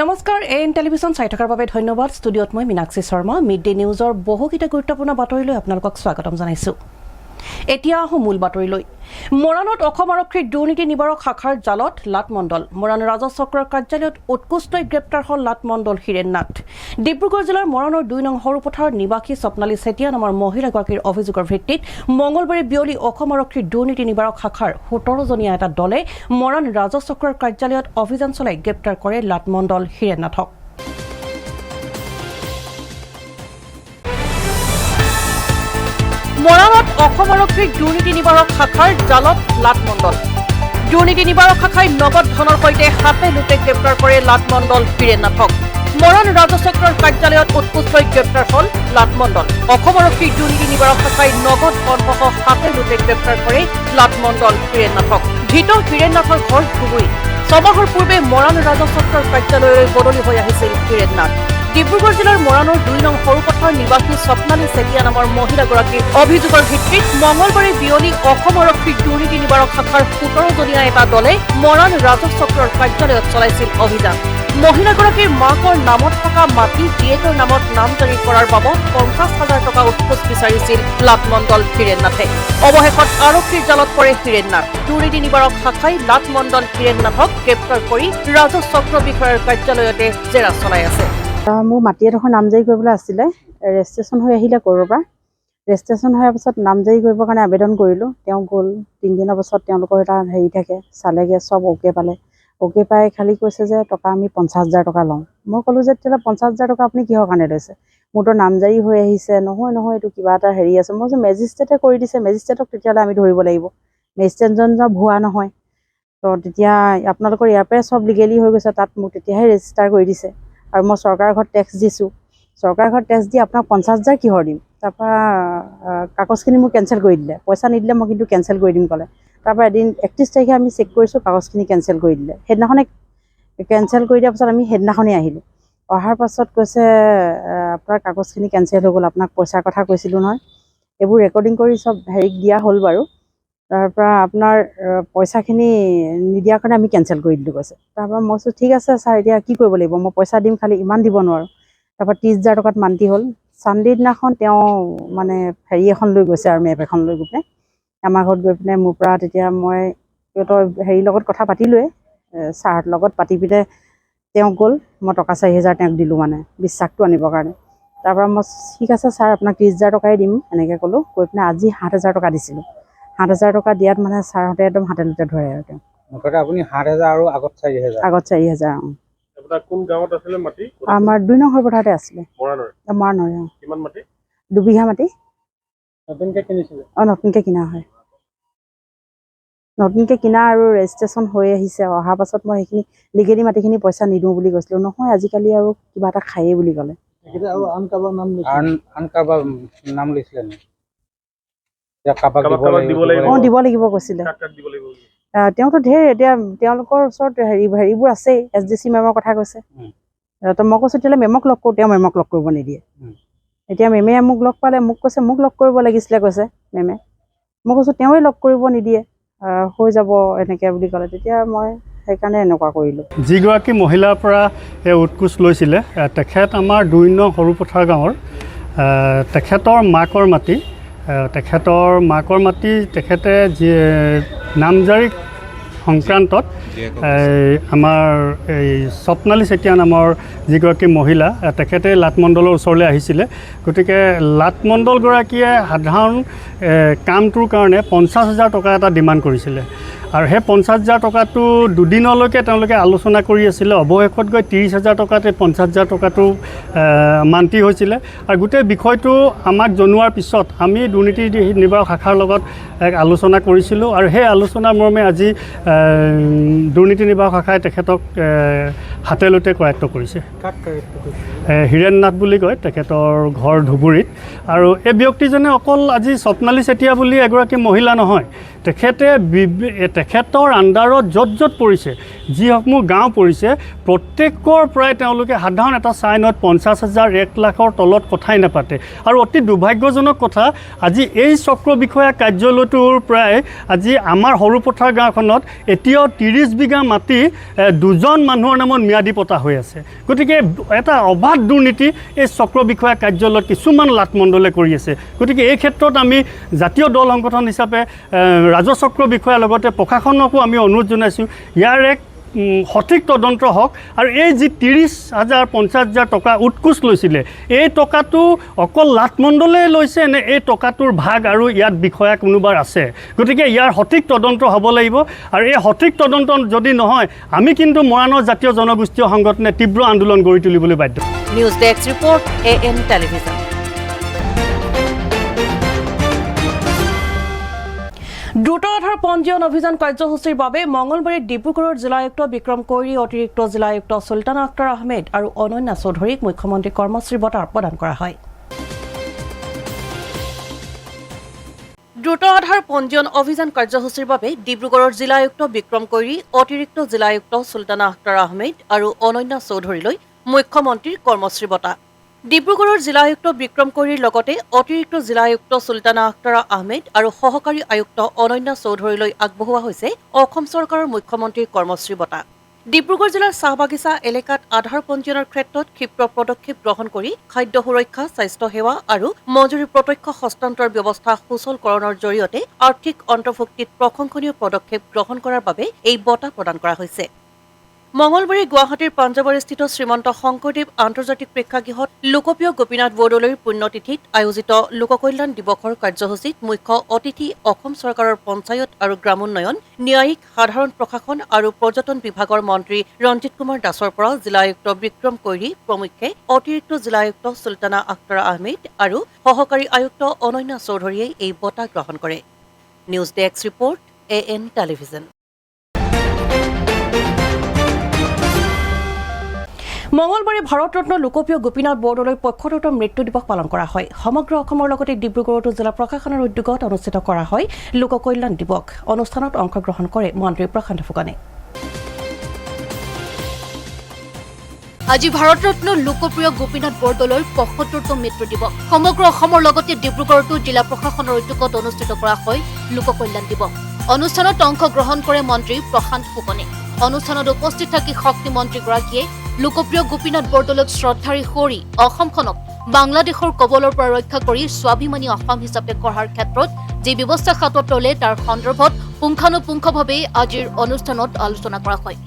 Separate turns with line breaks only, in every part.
নমস্কাৰ AN television চাই থকাৰ বাবে ধন্যবাদ। ষ্টুডিঅ'ত মই মীনাক্ষী শৰ্মা মিড ডে নিউজৰ বহুকেইটা গুৰুত্বপূৰ্ণ বাতৰিলৈ আপোনালোকক স্বাগতম জনাইছোঁ। এতিয়া আহোঁ মূল বাতৰিলৈ। মৰাণত অসম আৰক্ষীৰ দুৰ্নীতি নিবাৰক শাখাৰ জালত লাটমণ্ডল। মৰাণ ৰাজহ চক্ৰৰ কাৰ্যালয়ত উৎকোচলৈ গ্ৰেপ্তাৰ হ'ল লাটমণ্ডল হীৰেন নাথ। ডিব্ৰুগড় জিলাৰ মৰাণৰ 2 নং সৰুপথাৰৰ নিবাসী স্বপ্নালী চেতিয়া নামৰ মহিলাগৰাকীৰ অভিযোগৰ ভিত্তিত মঙলবাৰে বিয়লি অসম আৰক্ষীৰ দুৰ্নীতি নিবাৰক শাখাৰ 17জনীয়া এটা দলে মৰাণ ৰাজহ চক্ৰৰ কাৰ্যালয়ত অভিযান চলাই গ্ৰেপ্তাৰ কৰে লাটমণ্ডল হীৰেন নাথক। মৰাণত অসম আৰক্ষীৰ দুৰ্নীতি নিবাৰক শাখাৰ জালত লাটমণ্ডল। দুৰ্নীতি নিবাৰক শাখাই নগদ ধনৰ সৈতে হাতে লোটে গ্ৰেপ্তাৰ কৰে লাটমণ্ডল হীৰেন নাথক। মৰাণ ৰাজহ চক্ৰৰ কাৰ্যালয়ত উৎকোচলৈ গ্ৰেপ্তাৰ হ'ল লাটমণ্ডল। অসম আৰক্ষীৰ দুৰ্নীতি নিবাৰক শাখাই নগদ ধনসহ হাতে লোটে গ্ৰেপ্তাৰ কৰে লাটমণ্ডল হীৰেন নাথক। ধৃত হীৰেন নাথৰ ঘৰ ধুবুৰী। 6 মাহৰ পূৰ্বে মৰাণ ৰাজহ চক্ৰৰ কাৰ্যালয়লৈ বদলি হৈ আহিছিল হীৰেন নাথ। ডিব্ৰুগড় জিলাৰ মৰাণৰ 2 নং সৰুপথাৰ নিবাসী স্বপ্নালী চেতিয়া নামৰ মহিলাগৰাকীৰ অভিযোগৰ ভিত্তিত মঙলবাৰে বিয়লি অসম আৰক্ষীৰ দুৰ্নীতি নিবাৰক শাখাৰ 17জনীয়া এটা দলে মৰাণ ৰাজহ চক্ৰৰ কাৰ্যালয়ত চলাইছিল অভিযান। মহিলাগৰাকীৰ মাকৰ নামত থকা মাটি জীয়েকৰ নামত নামজাৰি কৰাৰ বাবদ 50,000 টকা উৎকোচ বিচাৰিছিল লাটমণ্ডল হীৰেন নাথে। অৱশেষত আৰক্ষীৰ জালত পৰে হীৰেন নাথ। দুৰ্নীতি নিবাৰক শাখাই লাটমণ্ডল হীৰেন নাথক গ্ৰেপ্তাৰ কৰি ৰাজহ চক্ৰ বিষয়াৰ কাৰ্যালয়তে জেৰা চলাই আছে।
মোৰ মাটি এডোখৰ নামজাৰি কৰিবলৈ আছিলে। ৰেজিষ্ট্ৰেশ্যন হৈ আহিলে ক'ৰবাৰ পৰা। ৰেজিষ্ট্ৰেশ্যন হোৱাৰ পাছত নামজাৰি কৰিবৰ কাৰণে আবেদন কৰিলোঁ। তেওঁ গ'ল 3 দিনৰ পাছত তেওঁলোকৰ এটা হেৰি থাকে, চালেগৈ, চব অ'কে পালে। অ'কে পাই খালি কৈছে যে টকা আমি 50,000 টকা লওঁ। মই ক'লোঁ যে তেতিয়াহ'লে 50,000 টকা আপুনি কিহৰ কাৰণে লৈছে? মোৰতো নামজাৰি হৈ আহিছে। নহয় এইটো কিবা এটা হেৰি আছে। মই যে মেজিষ্ট্ৰেটে কৰি দিছে, মেজিষ্ট্ৰেটক তেতিয়াহ'লে আমি ধৰিব লাগিব। মেজিষ্ট্ৰেটজন ভুৱা নহয়। তো তেতিয়া আপোনালোকৰ ইয়াৰ পৰাই চব লিগেলি হৈ গৈছে, তাত মোক তেতিয়াহে ৰেজিষ্টাৰ কৰি দিছে। আৰু মই চৰকাৰৰ ঘৰত টেক্স দিছোঁ। চৰকাৰৰ ঘৰত টেক্স দি আপোনাক 50,000 কিহৰ দিম? তাৰপৰা কাগজখিনি মোক কেঞ্চেল কৰি দিলে। পইচা নিদিলে মই কিন্তু কেঞ্চেল কৰি দিম ক'লে। তাৰপৰা এদিন 31 তাৰিখে আমি চেক কৰিছোঁ, কাগজখিনি কেঞ্চেল কৰি দিলে। সেইদিনাখনে কেঞ্চেল কৰি দিয়াৰ পাছত আমি সেইদিনাখনেই আহিলোঁ। অহাৰ পাছত কৈছে আপোনাৰ কাগজখিনি কেঞ্চেল হৈ গ'ল, আপোনাক পইচাৰ কথা কৈছিলোঁ নহয়। এইবোৰ ৰেকৰ্ডিং কৰি চব হেৰিক দিয়া হ'ল বাৰু। তাৰপৰা আপোনাৰ পইচাখিনি নিদিয়াৰ কাৰণে আমি কেঞ্চেল কৰি দিলোঁ কৈছে। তাৰপৰা মই কৈছোঁ ঠিক আছে ছাৰ, এতিয়া কি কৰিব লাগিব? মই পইচা দিম, খালি ইমান দিব নোৱাৰোঁ। তাৰপৰা 30,000 টকাত মান্তি হ'ল। চানডে দিনাখন তেওঁ মানে হেৰি এখন লৈ গৈছে আৰু মেপ এখন লৈ গৈ পিনে আমাৰ ঘৰত গৈ পিনে মোৰ পৰা তেতিয়া মই সিহঁতৰ হেৰিৰ লগত কথা পাতিলোঁৱে, ছাৰহঁতৰ লগত পাতি পিনে তেওঁ গ'ল। মই টকা 4,000 তেওঁক দিলোঁ মানে বিশ্বাসটো আনিবৰ কাৰণে। তাৰপৰা মই ঠিক আছে ছাৰ, আপোনাক 30,000 টকাই দিম এনেকৈ ক'লোঁ। কৈ পিনে আজি 7,000 টকা দিছিলোঁ। 7,000 টকা দিয়াত মানে ছাৰহঁতে একদম হাতে লোতে ধৰে আৰু তেওঁ।
মুঠতে আপুনি 7,000 আৰু আগত 4,000?
আগত 4,000।
আপোনাৰ কোন গাঁৱত আছিলে মাটি?
আমাৰ 2 নং সৰুপথাৰতে আছিলে।
মৰাণৰ কিমান মাটি?
2 বিঘা মাটি।
নতুনকৈ কিনিছিলে?
নতুনকৈ কিনা হয়। নতুনকৈ কিনা আৰু ৰেজিষ্ট্ৰেশ্যন হৈ আহিছে। অহাৰ পাছত মই সেইখিনি লিগেলি মাটিখিনি পইচা নিদিওঁ বুলি কৈছিলোঁ। নহয় আজিকালি আৰু কিবা এটা খায়েই বুলি ক'লে।
আৰু আন কাৰোবাৰ নাম লৈছিলে নেকি?
দিব লাগিব কৈছিলে। তেওঁতো ঢেৰ, এতিয়া তেওঁলোকৰ ওচৰত হেৰিবোৰ আছেই। SDC মেমৰ কথা কৈছে। তো মই কৈছোঁ তেতিয়াহ'লে মেমক লগ কৰোঁ। তেওঁ মেমক লগ কৰিব নিদিয়ে। এতিয়া মেমে মোক লগ পালে, মোক কৈছে মোক লগ কৰিব লাগিছিলে কৈছে মেমে। মই কৈছোঁ তেওঁৱে লগ কৰিব নিদিয়ে, হৈ যাব এনেকৈ বুলি ক'লে। তেতিয়া মই সেইকাৰণে এনেকুৱা কৰিলোঁ।
যিগৰাকী মহিলাৰ পৰা উৎকোচ লৈছিলে, তেখেত আমাৰ 2 নং সৰুপথাৰ গাঁৱৰ। তেখেতৰ মাকৰ মাটি তেখেতে নামজাৰি সংক্ৰান্তত আমাৰ এই স্বপ্নালী চেতিয়া নামৰ যিগৰাকী মহিলা, তেখেতে লাটমণ্ডলৰ ওচৰলৈ আহিছিলে। গতিকে লাটমণ্ডলগৰাকীয়ে সাধাৰণ কামটোৰ কাৰণে 50,000 টকা এটা ডিমাণ্ড কৰিছিলে। আৰু সেই 50,000 টকাটো 2 দিনলৈকে তেওঁলোকে আলোচনা কৰি আছিলে। অৱশেষত গৈ 30,000 টকাতে 50,000 টকাটো মান্তি হৈছিলে। আৰু গোটেই বিষয়টো আমাক জনোৱাৰ পিছত আমি দুৰ্নীতি নিবাৰক শাখাৰ লগত এক আলোচনা কৰিছিলোঁ। আৰু সেই আলোচনাৰ মৰ্মে আজি দুৰ্নীতি নিবাৰক শাখাই তেখেতক হাতে লোটে কৰায়ত্ব কৰিছে। হীৰেন নাথ বুলি কয়, তেখেতৰ ঘৰ ধুবুৰীত। আৰু এই ব্যক্তিজনে অকল আজি স্বপ্নালী চেতিয়া বুলি এগৰাকী মহিলা নহয়, তেখেতৰ আণ্ডাৰত য'ত পৰিছে, যিসমূহ গাঁও পৰিছে, প্ৰত্যেকৰ পৰাই তেওঁলোকে সাধাৰণ এটা চাইনত 50,000, 1 লাখৰ তলত কথাই নাপাতে। আৰু অতি দুৰ্ভাগ্যজনক কথা, আজি এই চক্ৰ বিষয়া কাৰ্যালয়টোৰ পৰাই আজি আমাৰ সৰুপথাৰ গাঁওখনত এতিয়াও 30 বিঘা মাটি 2জন মানুহৰ নামত ম্যাদী পতা হৈ আছে গতিকে এটা অবাধ দুৰ্নীতি এই চক্ৰ বিষয়া কাৰ্যালয়ত কিছুমান লাটমণ্ডলে কৰি আছে গতিকে এই ক্ষেত্ৰত আমি জাতীয় দল সংগঠন হিচাপে ৰাজচক্ৰ বিষয়াৰ লগতে প্ৰশাসনকো আমি অনুৰোধ জনাইছোঁ ইয়াৰ এক সঠিক তদন্ত হওক আৰু এই যি 30,000 50,000 টকা উৎকোচ লৈছিলে এই টকাটো অকল লাটমণ্ডলে লৈছে নে এই টকাটোৰ ভাগ আৰু ইয়াত বিষয়া কোনোবাৰ আছে গতিকে ইয়াৰ সঠিক তদন্ত হ'ব লাগিব আৰু এই সঠিক তদন্ত যদি নহয় আমি কিন্তু মৰাণৰ জাতীয় জনগোষ্ঠীয় সংগঠনে তীব্ৰ আন্দোলন গঢ়ি তুলিবলৈ বাধ্য
news desk report AN television দ্ৰুত আধাৰ পঞ্জীয়ন অভিযান কাৰ্যসূচীৰ বাবে মঙলবাৰে ডিব্ৰুগড়ৰ জিলা আয়ুক্ত বিক্ৰম কৈৰী অতিৰিক্ত জিলা আয়ুক্ত সুলতানা আক্তাৰ আহমেদ আৰু অনন্যা চৌধুৰীক মুখ্যমন্ত্ৰী কৰ্মশ্ৰী বঁটা প্ৰদান কৰা হয় দ্ৰুত আধাৰ পঞ্জীয়ন অভিযান কাৰ্যসূচীৰ বাবে ডিব্ৰুগড়ৰ জিলা আয়ুক্ত বিক্ৰম কৈৰী অতিৰিক্ত জিলা আয়ুক্ত সুলতানা আক্তাৰ আহমেদ আৰু অনন্যা চৌধুৰীলৈ মুখ্যমন্ত্ৰীৰ কৰ্মশ্ৰী বঁটা ডিব্ৰুগড়ৰ জিলা আয়ুক্ত বিক্ৰম কৈৰীৰ লগতে অতিৰিক্ত জিলা আয়ুক্ত সুলতানা আক্তাৰ আহমেদ আৰু সহকাৰী আয়ুক্ত অনন্যা চৌধুৰীলৈ আগবঢ়োৱা হৈছে অসম চৰকাৰৰ মুখ্যমন্ত্ৰীৰ কৰ্মশ্ৰী বঁটা ডিব্ৰুগড় জিলাৰ চাহবাগিচা এলেকাত আধাৰ পঞ্জীয়নৰ ক্ষেত্ৰত ক্ষীপ্ৰ পদক্ষেপ গ্ৰহণ কৰি খাদ্য সুৰক্ষা স্বাস্থ্য সেৱা আৰু মজুৰি প্ৰত্যক্ষ হস্তান্তৰ ব্যৱস্থা সুচলকৰণৰ জৰিয়তে আৰ্থিক অন্তৰ্ভুক্তিত প্ৰশংসনীয় পদক্ষেপ গ্ৰহণ কৰাৰ বাবে এই বঁটা প্ৰদান কৰা হৈছে মঙলবাৰে গুৱাহাটীৰ পাঞ্জাৱাৰীস্থিত শ্ৰীমন্ত শংকৰদেৱ আন্তৰ্জাতিক প্ৰেক্ষাগৃহত লোকপ্ৰিয় গোপীনাথ বৰদলৈৰ পুণ্যতিথিত আয়োজিত লোককল্যাণ দিৱসৰ কাৰ্যসূচীত মুখ্য অতিথি অসম চৰকাৰৰ পঞ্চায়ত আৰু গ্ৰামোন্নয়ন ন্যায়িক সাধাৰণ প্ৰশাসন আৰু পৰ্যটন বিভাগৰ মন্ত্ৰী ৰঞ্জিত কুমাৰ দাসৰ পৰা জিলা আয়ুক্ত বিক্ৰম কৈৰী প্ৰমুখ্যে অতিৰিক্ত জিলা আয়ুক্ত সুলতানা আক্তাৰ আহমেদ আৰু সহকাৰী আয়ুক্ত অনন্যা চৌধুৰীয়ে এই বঁটা গ্ৰহণ কৰে news desk report AN television মঙলবাৰে ভাৰতৰত্ন লোকপ্ৰিয় গোপীনাথ বৰদলৈৰ পক্ষতত মৃত্যু দিৱস পালন কৰা হয় সমগ্ৰ অসমৰ লগতে ডিব্ৰুগড়তো জিলা প্ৰশাসনৰ উদ্যোগত অনুষ্ঠিত কৰা হয় লোককল্যাণ দিৱস অনুষ্ঠানত অংশগ্ৰহণ কৰে মন্ত্ৰী প্ৰশান্ত ফুকনে
আজি ভাৰতৰত্ন লোকপ্ৰিয় গোপীনাথ বৰদলৈৰ ৭৫তম মৃত্যু দিৱস সমগ্ৰ অসমৰ লগতে ডিব্ৰুগড়তো জিলা প্ৰশাসনৰ উদ্যোগত অনুষ্ঠিত কৰা হয় লোককল্যাণ দিৱস অনুষ্ঠানত অংশগ্ৰহণ কৰে মন্ত্ৰী প্ৰশান্ত ফুকনে অনুষ্ঠানত উপস্থিত থাকি শক্তি মন্ত্ৰীগৰাকীয়ে লোকপ্ৰিয় গোপীনাথ বৰদলৈক শ্ৰদ্ধাৰে সুঁৱৰি অসমখনক বাংলাদেশৰ কবলৰ পৰা ৰক্ষা কৰি স্বাভিমানী অসম হিচাপে গঢ়াৰ ক্ষেত্ৰত যি ব্যৱস্থা হাতত ল'লে তাৰ সন্দৰ্ভত পুংখানুপুংখভাৱে আজিৰ অনুষ্ঠানত আলোচনা কৰা হয়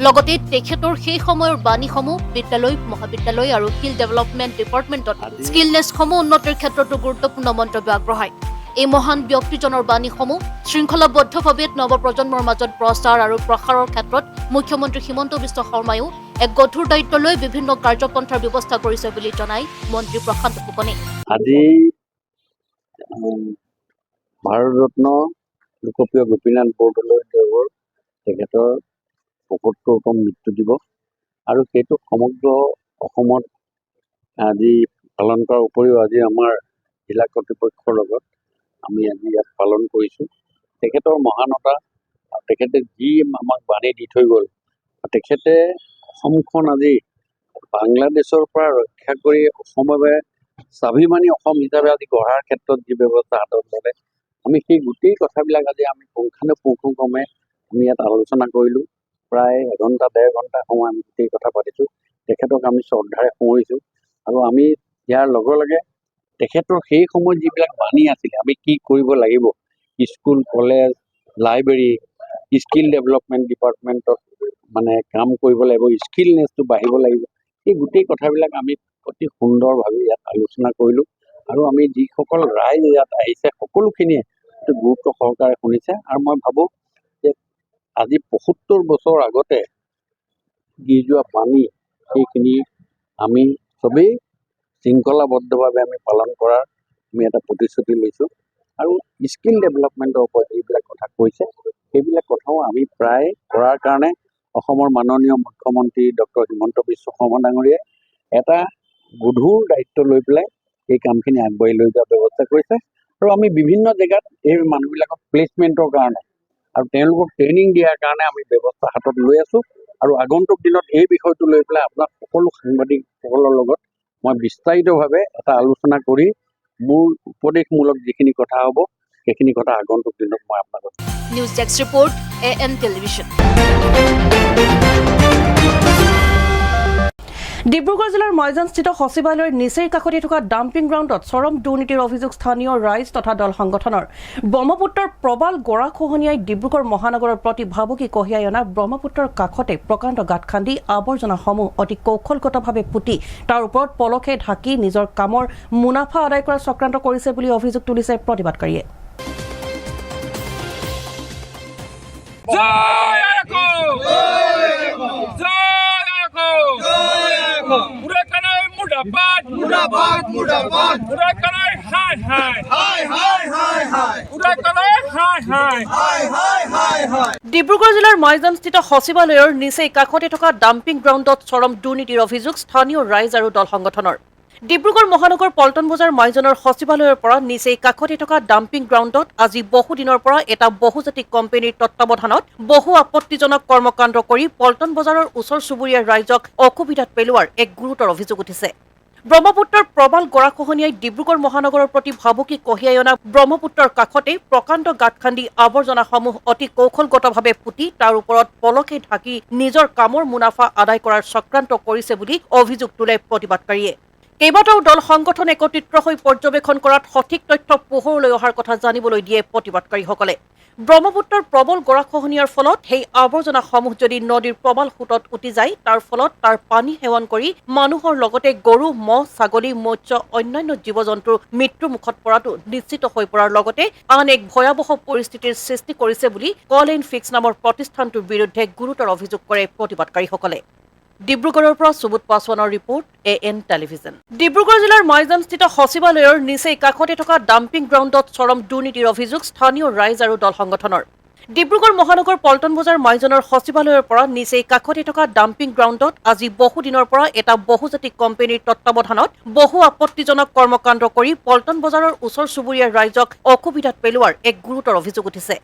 লগতে তেখেতৰ সেই সময়ৰ বাণীসমূহ বিদ্যালয় মহাবিদ্যালয় আৰু স্কিল ডেভেলপমেণ্ট ডিপাৰ্টমেণ্টত স্কিলনেছসমূহ উন্নতিৰ ক্ষেত্ৰতো গুৰুত্বপূৰ্ণ মন্তব্য আগবঢ়ায় এই মহান ব্যক্তিজনৰ বাণীসমূহ শৃংখলাবদ্ধভাৱে নৱপ্ৰজন্মৰ মাজত প্ৰচাৰ আৰু প্ৰসাৰৰ ক্ষেত্ৰত মুখ্যমন্ত্ৰী হিমন্ত বিশ্ব শৰ্মায়ো এক গধুৰ দায়িত্ব লৈ বিভিন্ন কাৰ্যপন্থাৰ ব্যৱস্থা কৰিছে বুলি জনাই মন্ত্ৰী প্ৰশান্ত ফুকনে
আজি ভাৰতৰত্ন লোকপ্ৰিয় গোপীনাথ বৰদলৈ দেৱৰ তেখেতৰ ৭৫তম মৃত্যু দিৱস আৰু সেইটো সমগ্ৰ অসমত আজি পালন কৰাৰ উপৰিও আজি আমাৰ জিলা কৰ্তৃপক্ষৰ লগত আমি আজি ইয়াত পালন কৰিছোঁ তেখেতৰ মহানতা তেখেতে যি আমাক বাণী দি থৈ গ'ল তেখেতে অসমখন আজি বাংলাদেশৰ পৰা ৰক্ষা কৰি অসমে স্বাভিমানী অসম হিচাপে আজি গঢ়াৰ ক্ষেত্ৰত যি ব্যৱস্থা হাতত ল'লে আমি সেই গোটেই কথাবিলাক আজি আমি পুংখানুপুংখক্ৰমে আমি ইয়াত আলোচনা কৰিলোঁ প্ৰায় এঘণ্টা ১.৫ ঘণ্টা সময় আমি গোটেই কথা পাতিছোঁ তেখেতক আমি শ্ৰদ্ধাৰে সুঁৱৰিছোঁ আৰু আমি ইয়াৰ লগে লগে তেখেতৰ সেই সময়ত যিবিলাক বাণী আছিলে আমি কি কৰিব লাগিব school college library skill development ডিপাৰ্টমেণ্টত মানে কাম কৰিব লাগিব স্কিলনেছটো বাঢ়িব লাগিব এই গোটেই কথাবিলাক আমি অতি সুন্দৰভাৱে ইয়াত আলোচনা কৰিলোঁ আৰু আমি যিসকল ৰাইজ ইয়াত আহিছে সকলোখিনিয়ে অতি গুৰুত্ব সহকাৰে শুনিছে আৰু মই ভাবোঁ যে আজি ৭৫ বছৰ আগতে দি যোৱা বাণী সেইখিনি আমি চবেই শৃংখলাবদ্ধভাৱে আমি পালন কৰাৰ আমি এটা প্ৰতিশ্ৰুতি লৈছোঁ আৰু স্কিল ডেভেলপমেণ্টৰ ওপৰত যিবিলাক কথা কৈছে সেইবিলাক কথাও আমি প্ৰায় কৰাৰ কাৰণে অসমৰ মাননীয় মুখ্যমন্ত্ৰী ডক্টৰ হিমন্ত বিশ্ব শৰ্মা ডাঙৰীয়াই এটা গধুৰ দায়িত্ব লৈ পেলাই এই কামখিনি আগবাঢ়ি লৈ যোৱাৰ ব্যৱস্থা কৰিছে আৰু আমি বিভিন্ন জেগাত এই মানুহবিলাকক প্লেচমেণ্টৰ কাৰণে আৰু তেওঁলোকক ট্ৰেইনিং দিয়াৰ কাৰণে আমি ব্যৱস্থা হাতত লৈ আছোঁ আৰু আগন্তুক দিনত এই বিষয়টো লৈ পেলাই আপোনাক সকলো সাংবাদিকসকলৰ লগত মই বিস্তাৰিতভাৱে এটা আলোচনা কৰি মোৰ উপদেশমূলক যিখিনি কথা হ'ব সেইখিনি কথা আগন্তুক দিনত মই আপোনাক
news desk report AN television
Dibrugarh জিলাৰ ময়জানস্থিত সচিবালয়ৰ নিচেই কাষতে থকা ডাম্পিং গ্ৰাউণ্ডত চৰম দুৰ্নীতিৰ অভিযোগ স্থানীয় ৰাইজ তথা দল সংগঠনৰ ব্ৰহ্মপুত্ৰৰ প্ৰবাল গৰাখহনীয়াই ডিব্ৰুগড় মহানগৰৰ প্ৰতি ভাবুকি কঢ়িয়াই অনা ব্ৰহ্মপুত্ৰৰ কাষতে প্ৰকাণ্ড গাঁত খান্দি আৱৰ্জনাসমূহ অতি কৌশলগতভাৱে পুতি তাৰ ওপৰত পলসে ঢাকি নিজৰ কামৰ মুনাফা আদায় কৰাৰ চক্ৰান্ত কৰিছে বুলি অভিযোগ তুলিছে প্ৰতিবাদকাৰীয়ে। ডিব্ৰুগড় জিলাৰ ময়জানস্থিত সচিবালয়ৰ নিচেই কাষতে থকা ডাম্পিং গ্ৰাউণ্ডত চৰম দুৰ্নীতিৰ অভিযোগ স্থানীয় ৰাইজ আৰু দল সংগঠনৰ। ডিব্ৰুগড় মহানগৰ পল্টন বজাৰ মাইজনৰ সচিবালয়ৰ পৰা নিচেই কাষতে থকা ডাম্পিং গ্ৰাউণ্ডত আজি বহুদিনৰ পৰা এটা বহুজাতিক কোম্পানীৰ তত্বাৱধানত বহু আপত্তিজনক কৰ্মকাণ্ড কৰি পল্টন বজাৰৰ ওচৰ চুবুৰীয়া ৰাইজক অসুবিধাত পেলোৱাৰ এক গুৰুতৰ অভিযোগ উঠিছে। ব্ৰহ্মপুত্ৰৰ প্ৰবাল গৰাখহনীয়াই ডিব্ৰুগড় মহানগৰৰ প্ৰতি ভাবুকি কঢ়িয়াই অনা ব্ৰহ্মপুত্ৰৰ কাষতে প্ৰকাণ্ড গাঁত খান্দি আৱৰ্জনাসমূহ অতি কৌশলগতভাৱে পুতি তাৰ ওপৰত পলসে ঢাকি নিজৰ কামৰ মুনাফা আদায় কৰাৰ চক্ৰান্ত কৰিছে বুলি অভিযোগ তোলে প্ৰতিবাদকাৰীয়ে। কেইবাটাও দল সংগঠন একত্ৰিত হৈ পৰ্যবেক্ষণ কৰাত সঠিক তথ্য পোহৰলৈ অহাৰ কথা জানিবলৈ দিয়ে প্ৰতিবাদকাৰীসকলে। ব্ৰহ্মপুত্ৰৰ প্ৰবল গৰাখহনীয়াৰ ফলত সেই আৱৰ্জনাসমূহ যদি নদীৰ প্ৰবাল সোঁতত উটি যায় তাৰ ফলত তাৰ পানী সেৱন কৰি মানুহৰ লগতে গৰু, মহ, ছাগলী, মৎস্য অন্যান্য জীৱ জন্তুৰ মৃত্যুৰ মুখত পৰাটো নিশ্চিত হৈ পৰাৰ লগতে আন এক ভয়াৱহ পৰিস্থিতিৰ সৃষ্টি কৰিছে বুলি কল এণ্ড ফিক্স নামৰ প্ৰতিষ্ঠানটোৰ বিৰুদ্ধে গুৰুতৰ অভিযোগ কৰে প্ৰতিবাদকাৰীসকলে। ডিব্ৰুগড়ৰ পৰা সুবোধ পাছৱানৰ ৰিপৰ্ট AN টেলিভিজন। ডিব্ৰুগড় জিলাৰ ময়জানস্থিত সচিবালয়ৰ নিচেই কাষতে থকা ডাম্পিং গ্ৰাউণ্ডত চৰম দুৰ্নীতিৰ অভিযোগ স্থানীয় ৰাইজ আৰু দল সংগঠনৰ। ডিব্ৰুগড় মহানগৰ পল্টন বজাৰ মাইজনৰ সচিবালয়ৰ পৰা নিচেই কাষতে থকা ডাম্পিং গ্ৰাউণ্ডত আজি বহুদিনৰ পৰা এটা বহুজাতিক কোম্পানীৰ তত্বাৱধানত বহু আপত্তিজনক কৰ্মকাণ্ড কৰি পল্টন বজাৰৰ ওচৰ চুবুৰীয়া ৰাইজক অসুবিধাত পেলোৱাৰ এক গুৰুতৰ অভিযোগ উঠিছে।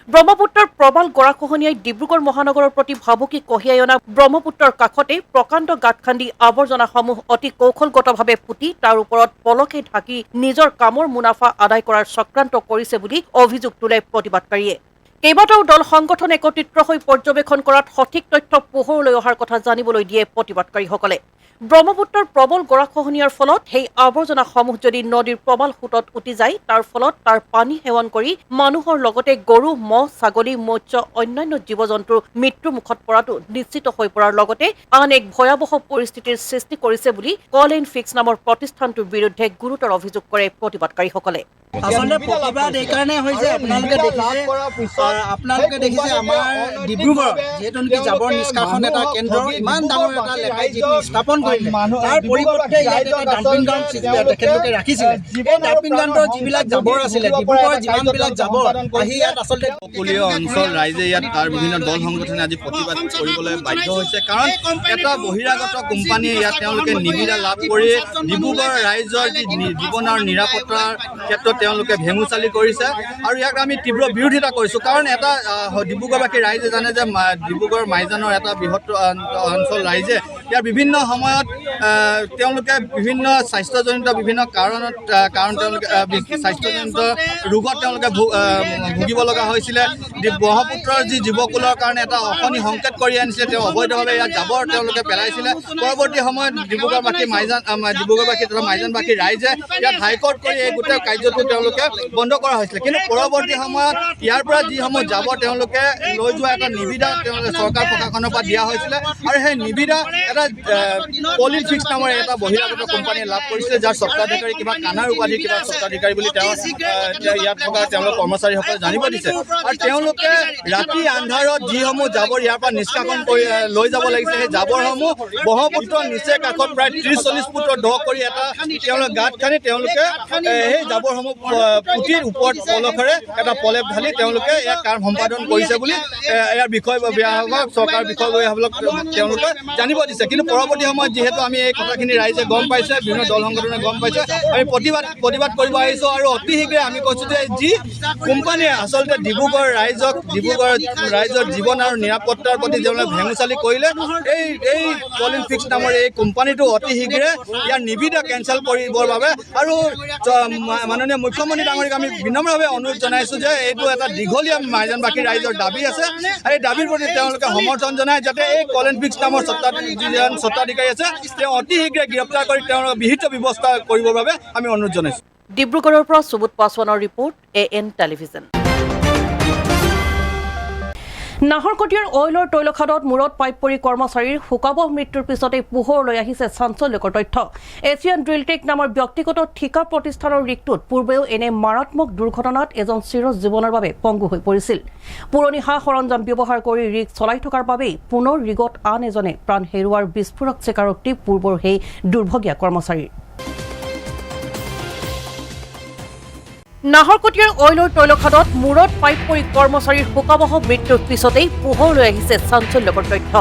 ব্ৰহ্মপুত্ৰৰ প্ৰবাল গৰাখহনীয়াই ডিব্ৰুগড় মহানগৰৰ প্ৰতি ভাবুকি কঢ়িয়াই অনা ব্ৰহ্মপুত্ৰৰ কাষতে প্ৰকাণ্ড গাঁত খান্দি আৱৰ্জনাসমূহ অতি কৌশলগতভাৱে পুতি তাৰ ওপৰত পলসে ঢাকি নিজৰ কামৰ মুনাফা আদায় কৰাৰ চক্ৰান্ত কৰিছে বুলি অভিযোগ তোলে প্ৰতিবাদকাৰীয়ে। কেইবাটাও দল সংগঠন একত্ৰিত হৈ পৰ্যবেক্ষণ কৰাত সঠিক তথ্য পোহৰলৈ অহাৰ কথা জানিবলৈ দিয়ে প্ৰতিবাদকাৰীসকলে। ব্ৰহ্মপুত্ৰৰ প্ৰবল গৰাখহনীয়াৰ ফলত সেই আৱৰ্জনাসমূহ যদি নদীৰ প্ৰবাল সোঁতত উটি যায় তাৰ ফলত তাৰ পানী সেৱন কৰি মানুহৰ লগতে গৰু, মহ, ছাগলী, মৎস্য অন্যান্য জীৱ জন্তুৰ মৃত্যুৰ মুখত পৰাটো নিশ্চিত হৈ পৰাৰ লগতে আন এক ভয়াৱহ পৰিস্থিতিৰ সৃষ্টি কৰিছে বুলি কল এণ্ড ফিক্স নামৰ প্ৰতিষ্ঠানটোৰ বিৰুদ্ধে গুৰুতৰ অভিযোগ কৰে প্ৰতিবাদকাৰীসকলে।
আচলতে প্ৰতিবাদ এইকাৰণে হৈছে আপোনালোকে দেখিছে আমাৰ ডিব্ৰুগড়ত যিহেতু নেকি জাবৰ নিষ্কাশন এটা কেন্দ্ৰ ইমান ডাঙৰ এটা লেখাই যিটো স্থাপন কৰিলে তাৰ পৰিৱৰ্তে ইয়াত এটা ডাম্পিং গ্ৰাউণ্ড তেখেতলোকে ৰাখিছিলে। এই ডাম্পিং গ্ৰাউণ্ডৰ যিবিলাক জাবৰ আছিলে ডিব্ৰুগড়ৰ যিমানবিলাক জাবৰ আহি ইয়াত আচলতে
উপকূলীয় অঞ্চল ৰাইজে ইয়াত তাৰ বিভিন্ন দল সংগঠনে আজি প্ৰতিবাদ কৰিবলৈ বাধ্য হৈছে, কাৰণ এটা বহিৰাগত কোম্পানীয়ে ইয়াত তেওঁলোকে নিবিদা লাভ কৰি ডিব্ৰুগড় ৰাইজৰ যি জীৱন আৰু নিৰাপত্তাৰ ক্ষেত্ৰত তেওঁলোকে ভেঙুচালি কৰিছে আৰু ইয়াক আমি তীব্ৰ বিৰোধিতা কৰিছোঁ। কাৰণ এটা ডিব্ৰুগড়বাসী ৰাইজে জানে যে ডিব্ৰুগড় মাইজানৰ এটা বৃহৎ অঞ্চল ৰাইজে ইয়াৰ বিভিন্ন সময়ত তেওঁলোকে বিভিন্ন স্বাস্থ্যজনিত বিভিন্ন কাৰণ তেওঁলোকে স্বাস্থ্যজনিত ৰোগত তেওঁলোকে ভুগিব লগা হৈছিলে। ব্ৰহ্মপুত্ৰৰ যি জীৱকুলৰ কাৰণে এটা অশনি সংকেত কৰি আনিছিলে, তেওঁ অবৈধভাৱে ইয়াত জাবৰ তেওঁলোকে পেলাইছিলে। পৰৱৰ্তী সময়ত ডিব্ৰুগড়বাসী তথা মাইজানবাসী ৰাইজে ইয়াত হাইকোৰ্ট কৰি এই গোটেই কাৰ্যটো তেওঁলোকে বন্ধ কৰা হৈছিলে। কিন্তু পৰৱৰ্তী সময়ত ইয়াৰ পৰা যিসমূহ জাবৰ তেওঁলোকে লৈ যোৱা এটা নিবিদা তেওঁলোকে চৰকাৰ প্ৰশাসনৰ পৰা দিয়া হৈছিলে আৰু সেই নিবিদা এটা কল এণ্ড ফিক্স নামৰ এটা বহিৰাগত কোম্পানীয়ে লাভ কৰিছিলে, যাৰ স্বত্বাধিকাৰী কিবা কানাৰ উপাধিৰ কিবা স্বত্বাধিকাৰী বুলি তেওঁ ইয়াত থকা তেওঁলোকৰ কৰ্মচাৰীসকলে জানিব দিছে। আৰু তেওঁলোকে ৰাতি আন্ধাৰত যিসমূহ জাবৰ ইয়াৰ পৰা নিষ্কাশন কৰি লৈ যাব লাগিছে সেই জাবৰসমূহ ব্ৰহ্মপুত্ৰৰ নিচেই কাষত প্ৰায় 30-40 ফুটৰ দ কৰি এটা তেওঁলোকে গাঁত খান্দি তেওঁলোকে সেই জাবৰসমূহ পুতিৰ ওপৰত পলসেৰে এটা পলেপ ঢালি তেওঁলোকে ইয়াৰ কাম সম্পাদন কৰিছে বুলি ইয়াৰ বিষয়ববীয়াসকলক চৰকাৰ বিষয়ববীয়াসকলক তেওঁলোকে জানিব দিছে। কিন্তু পৰৱৰ্তী সময়ত যিহেতু আমি এই কথাখিনি ৰাইজে গম পাইছে, বিভিন্ন দল সংগঠনে গম পাইছে, আমি প্ৰতিবাদ কৰিব আহিছোঁ আৰু অতি শীঘ্ৰে আমি কৈছোঁ যে যি কোম্পানীয়ে আচলতে ডিব্ৰুগড় ৰাইজৰ জীৱন আৰু নিৰাপত্তাৰ প্ৰতি তেওঁলোকে ভেঙুচালি কৰিলে, এই কল এণ্ড ফিক্স নামৰ এই কোম্পানীটো অতি শীঘ্ৰে ইয়াৰ নিবিদা কেঞ্চেল কৰিবৰ বাবে আৰু মাননীয় মুখ্যমন্ত্ৰী ডাঙৰীক আমি বিনম্ৰভাৱে অনুৰোধ জনাইছোঁ যে এইটো এটা দীঘলীয়া মাইজানবাসী ৰাইজৰ দাবী আছে। এই দাবীৰ প্ৰতি তেওঁলোকে সমৰ্থন জনায় যাতে এই কল এণ্ড ফিক্স নামৰ যিজন স্বত্বাধিকাৰী আছে তেওঁ অতি শীঘ্ৰে গ্ৰেপ্তাৰ কৰি তেওঁৰ বিহিত ব্যৱস্থা কৰিবৰ বাবে আমি অনুৰোধ জনাইছোঁ।
ডিব্ৰুগড়ৰ পৰা সুবোধ পাছৱানৰ ৰিপৰ্ট AN টেলিভিজন। নাহৰকটীয়াৰ অইলৰ তৈলখাদত মূৰত পাইপ পৰি কৰ্মচাৰীৰ শোকাবহ মৃত্যুৰ পিছতে পোহৰলৈ আহিছে চাঞ্চল্যকৰ তথ্য। এছিয়ান ড্ৰিলটেক নামৰ ব্যক্তিগত ঠিকা প্ৰতিষ্ঠানৰ ৰিগটোত পূৰ্বেও এনে মাৰাত্মক দুৰ্ঘটনাত এজন চিৰজীৱনৰ বাবে পংগু হৈ পৰিছিল। পুৰণি সা সৰঞ্জাম ব্যৱহাৰ কৰি ৰিগ চলাই থকাৰ বাবেই পুনৰ ৰিগত আন এজনে প্ৰাণ হেৰুওৱাৰ বিস্ফোৰক স্বীকাৰোক্তি পূৰ্বৰ সেই দুৰ্ভগীয়া কৰ্মচাৰীৰ। নাহৰকটীয়াৰ অইলৰ তৈলখাদত মূৰত পাইপ পৰি কৰ্মচাৰীৰ শোকাবহ মৃত্যুৰ পিছতেই পোহৰলৈ আহিছে চাঞ্চল্যকৰ তথ্য।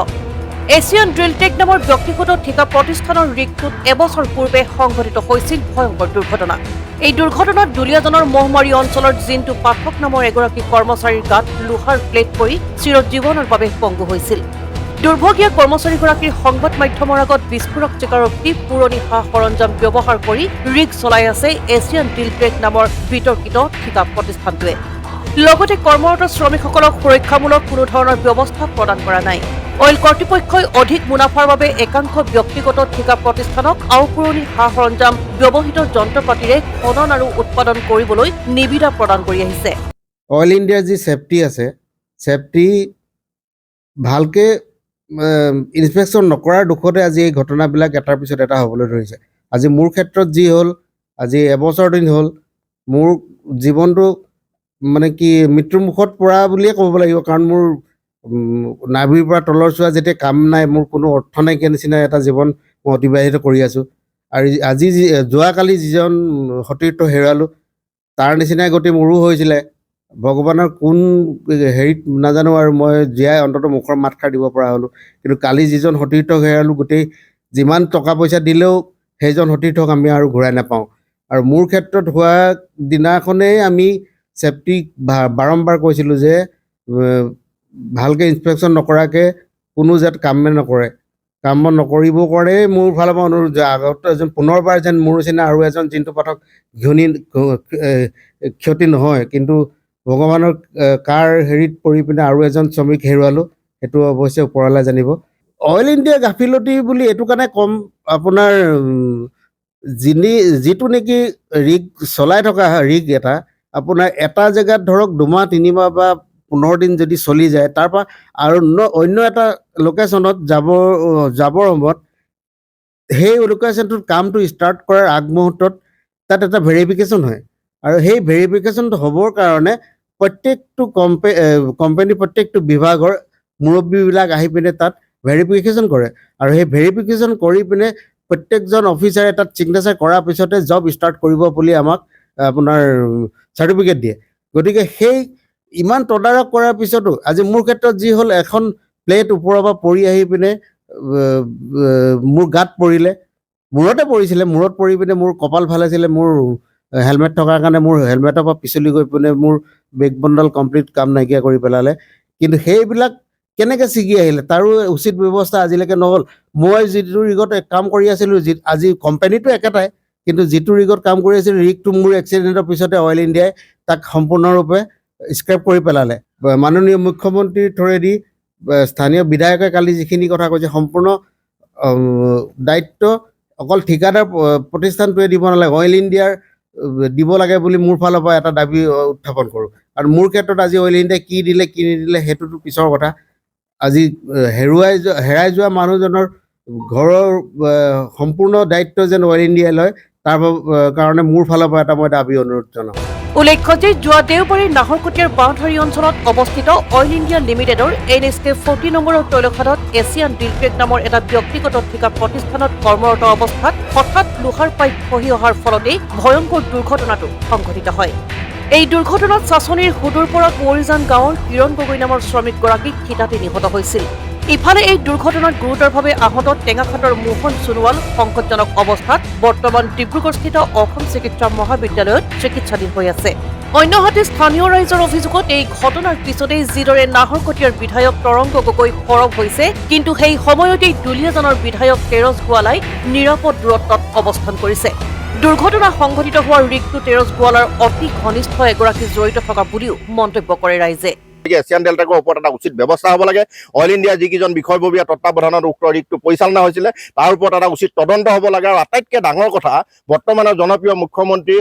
এছিয়ান ড্ৰিলটেক নামৰ ব্যক্তিগত ঠিকা প্ৰতিষ্ঠানৰ ৰিগটোত এবছৰ পূৰ্বে সংঘটিত হৈছিল ভয়ংকৰ দুৰ্ঘটনা। এই দুৰ্ঘটনাত দুলীয়াজানৰ মহমাৰী অঞ্চলৰ জিন্তু পাঠক নামৰ এগৰাকী কৰ্মচাৰীৰ গাত লোহাৰ প্লেট পৰি চিৰজীৱনৰ বাবে পংগু হৈছিল। দুৰ্ভগীয়া কৰ্মচাৰীগৰাকীৰ সংবাদ মাধ্যমৰ আগত বিস্ফোৰক স্বীকাৰোক্তি পুৰণি সা সৰঞ্জাম ব্যৱহাৰ কৰি ৰিগ চলাই আছে এছিয়ান ড্ৰিলটেক নামৰ বিতৰ্কিত ঠিকা প্ৰতিষ্ঠানটোৱে। লগতে কৰ্মৰত শ্ৰমিকসকলক সুৰক্ষামূলক কোনো ধৰণৰ ব্যৱস্থা প্ৰদান কৰা নাই। অইল কৰ্তৃপক্ষই অধিক মুনাফাৰ বাবে একাংশ ব্যক্তিগত ঠিকা প্ৰতিষ্ঠানক আওপুৰণি সা সৰঞ্জাম ব্যৱহৃত যন্ত্ৰপাতিৰে খনন আৰু উৎপাদন কৰিবলৈ নিবিদা প্ৰদান কৰি আহিছে।
অইল ইণ্ডিয়াৰ যি ছেফটি আছে, ছেফটি ভালকৈ ইনস্পেকশ্যন নকৰাৰ দুখতে আজি এই ঘটনাবিলাক এটাৰ পিছত এটা হ'বলৈ ধৰিছে। আজি মোৰ ক্ষেত্ৰত যি হ'ল, আজি এবছৰ দিন হ'ল মোৰ জীৱনটো মানে কি মৃত্যুমুখত পৰা বুলিয়ে ক'ব লাগিব। কাৰণ মোৰ নাভিৰ পৰা তলৰ চোৱা যেতিয়া কাম নাই, মোৰ কোনো অৰ্থ নাইকিয়া নিচিনা এটা জীৱন মই অতিবাহিত কৰি আছোঁ। আৰু আজি যোৱাকালি যিজন সতীৰ্থ হেৰুৱালোঁ তাৰ নিচিনাই গতি মোৰো হৈছিলে। ভগৱানৰ কোন হেৰিত নাজানো আৰু মই জীয়াই অন্ততঃ মুখৰ মাতষাৰ দিব পৰা হ'লোঁ। কিন্তু কালি যিজন সতীৰ্থক হেৰালোঁ, গোটেই যিমান টকা পইচা দিলেও সেইজন সতীৰ্থক আমি আৰু ঘূৰাই নাপাওঁ। আৰু মোৰ ক্ষেত্ৰত হোৱা দিনাখনেই আমি ছেফটিক বাৰম্বাৰ কৈছিলোঁ যে ভালকৈ ইনস্পেকশ্যন নকৰাকৈ কোনো যাত কামে নকৰে, কাম বন নকৰিব কৰে। মোৰ ফালৰ পৰা অনুৰোধ যে আগত যেন পুনৰবাৰ যেন মোৰ নিচিনা আৰু এজন জিন্তু পাঠক ক্ষতি নহয়। কিন্তু ভগৱানৰ কাৰ হেৰিত পৰি পিনে আৰু এজন শ্ৰমিক হেৰুৱালোঁ, সেইটো অৱশ্যে ওপৰৱালা জানিব। অইল ইণ্ডিয়া গাফিলতি বুলি এইটো কাৰণে কম, আপোনাৰ যিটো নেকি ৰিগ চলাই থকা ৰিগ আপোনাৰ এটা জেগাত ধৰক 2 মাহ 3 মাহ বা 15 দিন যদি চলি যায়, তাৰপৰা আৰু অন্য এটা লোকেশ্যনত যাবৰ সময়ত সেই লোকেশ্যনটোত কামটো ষ্টাৰ্ট কৰাৰ আগমুহূৰ্তত তাত এটা ভেৰিফিকেশ্যন হয়। আৰু সেই ভেৰিফিকেশ্যনটো হ'বৰ কাৰণে প্ৰত্যেকটো কোম্পানী প্ৰত্যেকটো বিভাগৰ মুৰব্বীবিলাক আহি পিনে তাত ভেৰিফিকেশ্যন কৰে। আৰু সেই ভেৰিফিকেশ্যন কৰি পিনে প্ৰত্যেকজন অফিচাৰে তাত ছিগনেচাৰ কৰাৰ পিছতে জব ষ্টাৰ্ট কৰিব বুলি আমাক আপোনাৰ চাৰ্টিফিকেট দিয়ে। গতিকে সেই ইমান তদাৰক কৰাৰ পিছতো আজি মোৰ ক্ষেত্ৰত যি হ'ল, এখন প্লেট ওপৰৰ পৰা পৰি আহি পিনে মোৰ গাত পৰিলে, মূৰতে পৰিছিলে। মূৰত পৰি পিনে মোৰ কপাল ভাল আছিলে, মোৰ হেলমেট থকাৰ কাৰণে মোৰ হেলমেটৰ পৰা পিছলি গৈ পিনে মোৰ বেগ বণ্ডল কমপ্লিট কাম নাইকিয়া কৰি পেলালে। কিন্তু সেইবিলাক কেনেকৈ ছিগি আহিলে তাৰো উচিত ব্যৱস্থা আজিলৈকে নহ'ল। মই যিটো ৰিগত কাম কৰি আছিলোঁ, আজি কোম্পানীটো একেটাই, কিন্তু যিটো ৰিগত কাম কৰি আছিলোঁ, ৰিগটো মোৰ এক্সিডেণ্টৰ পিছতে অইল ইণ্ডিয়াই তাক সম্পূৰ্ণৰূপে স্ক্ৰেপ কৰি পেলালে। মাননীয় মুখ্যমন্ত্ৰীৰ থ্ৰুৱেদি স্থানীয় বিধায়কে কালি যিখিনি কথা কৈছে, সম্পূৰ্ণ দায়িত্ব অকল ঠিকাদাৰ প্ৰতিষ্ঠানটোৱে দিব নালাগে, অইল ইণ্ডিয়াৰ দিব লাগে বুলি মোৰ ফালৰ পৰা এটা দাবী উত্থাপন কৰোঁ। আৰু মোৰ ক্ষেত্ৰত আজি অইল ইণ্ডিয়াই কি দিলে কি নিদিলে সেইটোতো পিছৰ কথা। আজি হেৰাই যোৱা মানুহজনৰ ঘৰৰ সম্পূৰ্ণ দায়িত্ব যেন অইল ইণ্ডিয়াই লয়, তাৰ কাৰণে মোৰ ফালৰ পৰা এটা মই দাবী অনুৰোধ জনাওঁ।
উল্লেখ্য যে যোৱা দেওবাৰে নাহৰকটীয়াৰ বাঁহধাৰী অঞ্চলত অৱস্থিত অইল ইণ্ডিয়া লিমিটেডৰ NSK 40 নম্বৰৰ তৈলখাদত এছিয়ান ড্ৰিলটেক নামৰ এটা ব্যক্তিগত ঠিকা প্ৰতিষ্ঠানত কৰ্মৰত অৱস্থাত হঠাৎ লোহাৰ পাইপ খহি অহাৰ ফলতেই ভয়ংকৰ দুৰ্ঘটনাটো সংঘটিত হয়। এই দুৰ্ঘটনাত চাচনিৰ হুদুৰ পৰা কুঁৱৰীজান গাঁৱৰ কিৰণ গগৈ নামৰ শ্ৰমিকগৰাকী থিতাতে নিহত হৈছিল। ইফালে এই দুৰ্ঘটনাত গুৰুতৰভাৱে আহত টেঙাখাটৰ মোহন সোণোৱাল সংকটজনক অৱস্থাত বৰ্তমান ডিব্ৰুগড়স্থিত অসম চিকিৎসা মহাবিদ্যালয়ত চিকিৎসাধীন হৈ আছে। অন্যহাতে স্থানীয় ৰাইজৰ অভিযোগত এই ঘটনাৰ পিছতেই যিদৰে নাহৰকটীয়াৰ বিধায়ক তৰংগ গগৈ সৰব হৈছে, কিন্তু সেই সময়তেই দুলীয়াজানৰ বিধায়ক তেৰজ গোৱালাই নিৰাপদ দূৰত্বত অৱস্থান কৰিছে। দুৰ্ঘটনা সংঘটিত হোৱা ৰিগটো তেৰজ গোৱালাৰ অতি ঘনিষ্ঠ এগৰাকী জড়িত থকা বুলিও মন্তব্য কৰে ৰাইজে।
এছিয়ান ডেল্টাকৰ ওপৰত এটা উচিত ব্যৱস্থা হ'ব লাগে। অইল ইণ্ডিয়া যিকেইজন বিষয়ববীয়া তত্বাৱধানত উক্ত ৰিগটো পৰিচালনা হৈছিলে তাৰ ওপৰত এটা উচিত তদন্ত হ'ব লাগে। আৰু আটাইতকৈ ডাঙৰ কথা, বৰ্তমানৰ জনপ্ৰিয় মুখ্যমন্ত্ৰী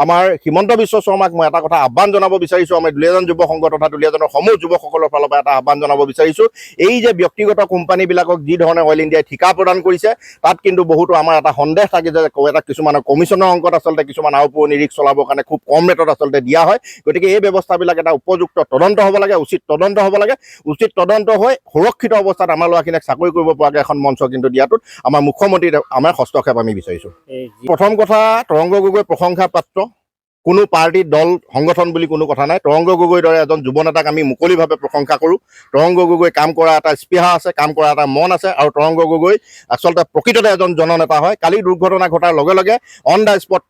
আমাৰ হিমন্ত বিশ্ব শৰ্মাক মই এটা কথা আহ্বান জনাব বিচাৰিছোঁ। আমি দুলীয়াজান যুৱ সংঘ তথা দুলীয়াজানৰ সমূহ যুৱকসকলৰ ফালৰ পৰা এটা আহ্বান জনাব বিচাৰিছোঁ। এই যে ব্যক্তিগত কোম্পানীবিলাকক যি ধৰণে অইল ইণ্ডিয়াই ঠিকা প্ৰদান কৰিছে, তাত কিন্তু বহুতো আমাৰ এটা সন্দেহ থাকে যে এটা কিছুমানৰ কমিশ্যনৰ অংকত আচলতে কিছুমান আওপুৰণি ৰিক্স চলাবৰ কাৰণে খুব কম ৰেটত আচলতে দিয়া হয়। গতিকে এই ব্যৱস্থাবিলাক এটা উপযুক্ত তদন্ত হ'ব লাগে, উচিত তদন্ত হ'ব লাগে। উচিত তদন্ত হৈ সুৰক্ষিত অৱস্থাত আমাৰ ল'ৰাখিনিক চাকৰি কৰিব পৰাকৈ এখন মঞ্চ কিন্তু দিয়াটোত আমাৰ মুখ্যমন্ত্ৰীৰ আমাৰ হস্তক্ষেপ আমি বিচাৰিছোঁ। প্ৰথম কথা, তৰংগ গগৈ প্ৰশংসা পাত্ৰ। কোনো পাৰ্টি দল সংগঠন বুলি কোনো কথা নাই। তৰংগ গগৈৰ দৰে এজন যুৱ নেতাক আমি মুকলিভাৱে প্ৰশংসা কৰোঁ। তৰংগ গগৈ কাম কৰা এটা স্পৃহা আছে, কাম কৰা এটা মন আছে, আৰু তৰংগ গগৈ আচলতে প্ৰকৃততে এজন জননেতা হয়। কালি দুৰ্ঘটনা ঘটাৰ লগে লগে on the spot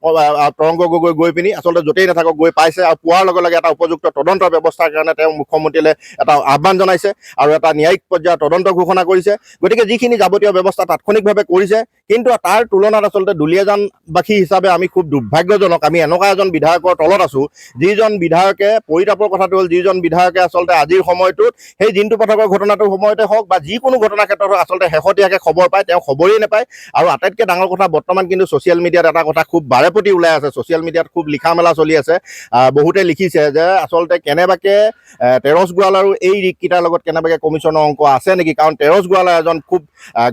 Tarang Gogoi গৈ পিনি আচলতে য'তেই নাথাকক গৈ পাইছে, আৰু পোৱাৰ লগে লগে এটা উপযুক্ত তদন্তৰ ব্যৱস্থাৰ কাৰণে তেওঁ মুখ্যমন্ত্ৰীলৈ এটা আহ্বান জনাইছে আৰু এটা ন্যায়িক পৰ্যায়ৰ তদন্ত ঘোষণা কৰিছে। গতিকে যিখিনি যাৱতীয় ব্যৱস্থা তাৎক্ষণিকভাৱে কৰিছে, কিন্তু তাৰ তুলনাত আচলতে দুলীয়াজানবাসী হিচাপে আমি খুব দুৰ্ভাগ্যজনক। আমি এনেকুৱা এজন বিধায়কৰ তলত আছোঁ, যিজন বিধায়কে পৰিতাপৰ কথাটো হ'ল, যিজন বিধায়কে আচলতে আজিৰ সময়টোত সেই জিন্তু পাঠকৰ ঘটনাটোৰ সময়তে হওক বা যিকোনো ঘটনাৰ ক্ষেত্ৰত আচলতে শেহতীয়াকৈ খবৰ পায়, তেওঁ খবৰেই নাপায়। আৰু আটাইতকৈ ডাঙৰ কথা, বৰ্তমান কিন্তু ছ'চিয়েল মিডিয়াত এটা কথা খুব বাৰেপতি ওলাই আছে, ছ'চিয়েল মিডিয়াত খুব লিখা মেলা চলি আছে। বহুতে লিখিছে যে আচলতে কেনেবাকৈ তেৰছ গোৱাল আৰু এই ৰিগকেইটাৰ লগত কেনেবাকৈ কমিশ্যনৰ অংক আছে নেকি, কাৰণ তেৰছ গোৱালা এজন খুব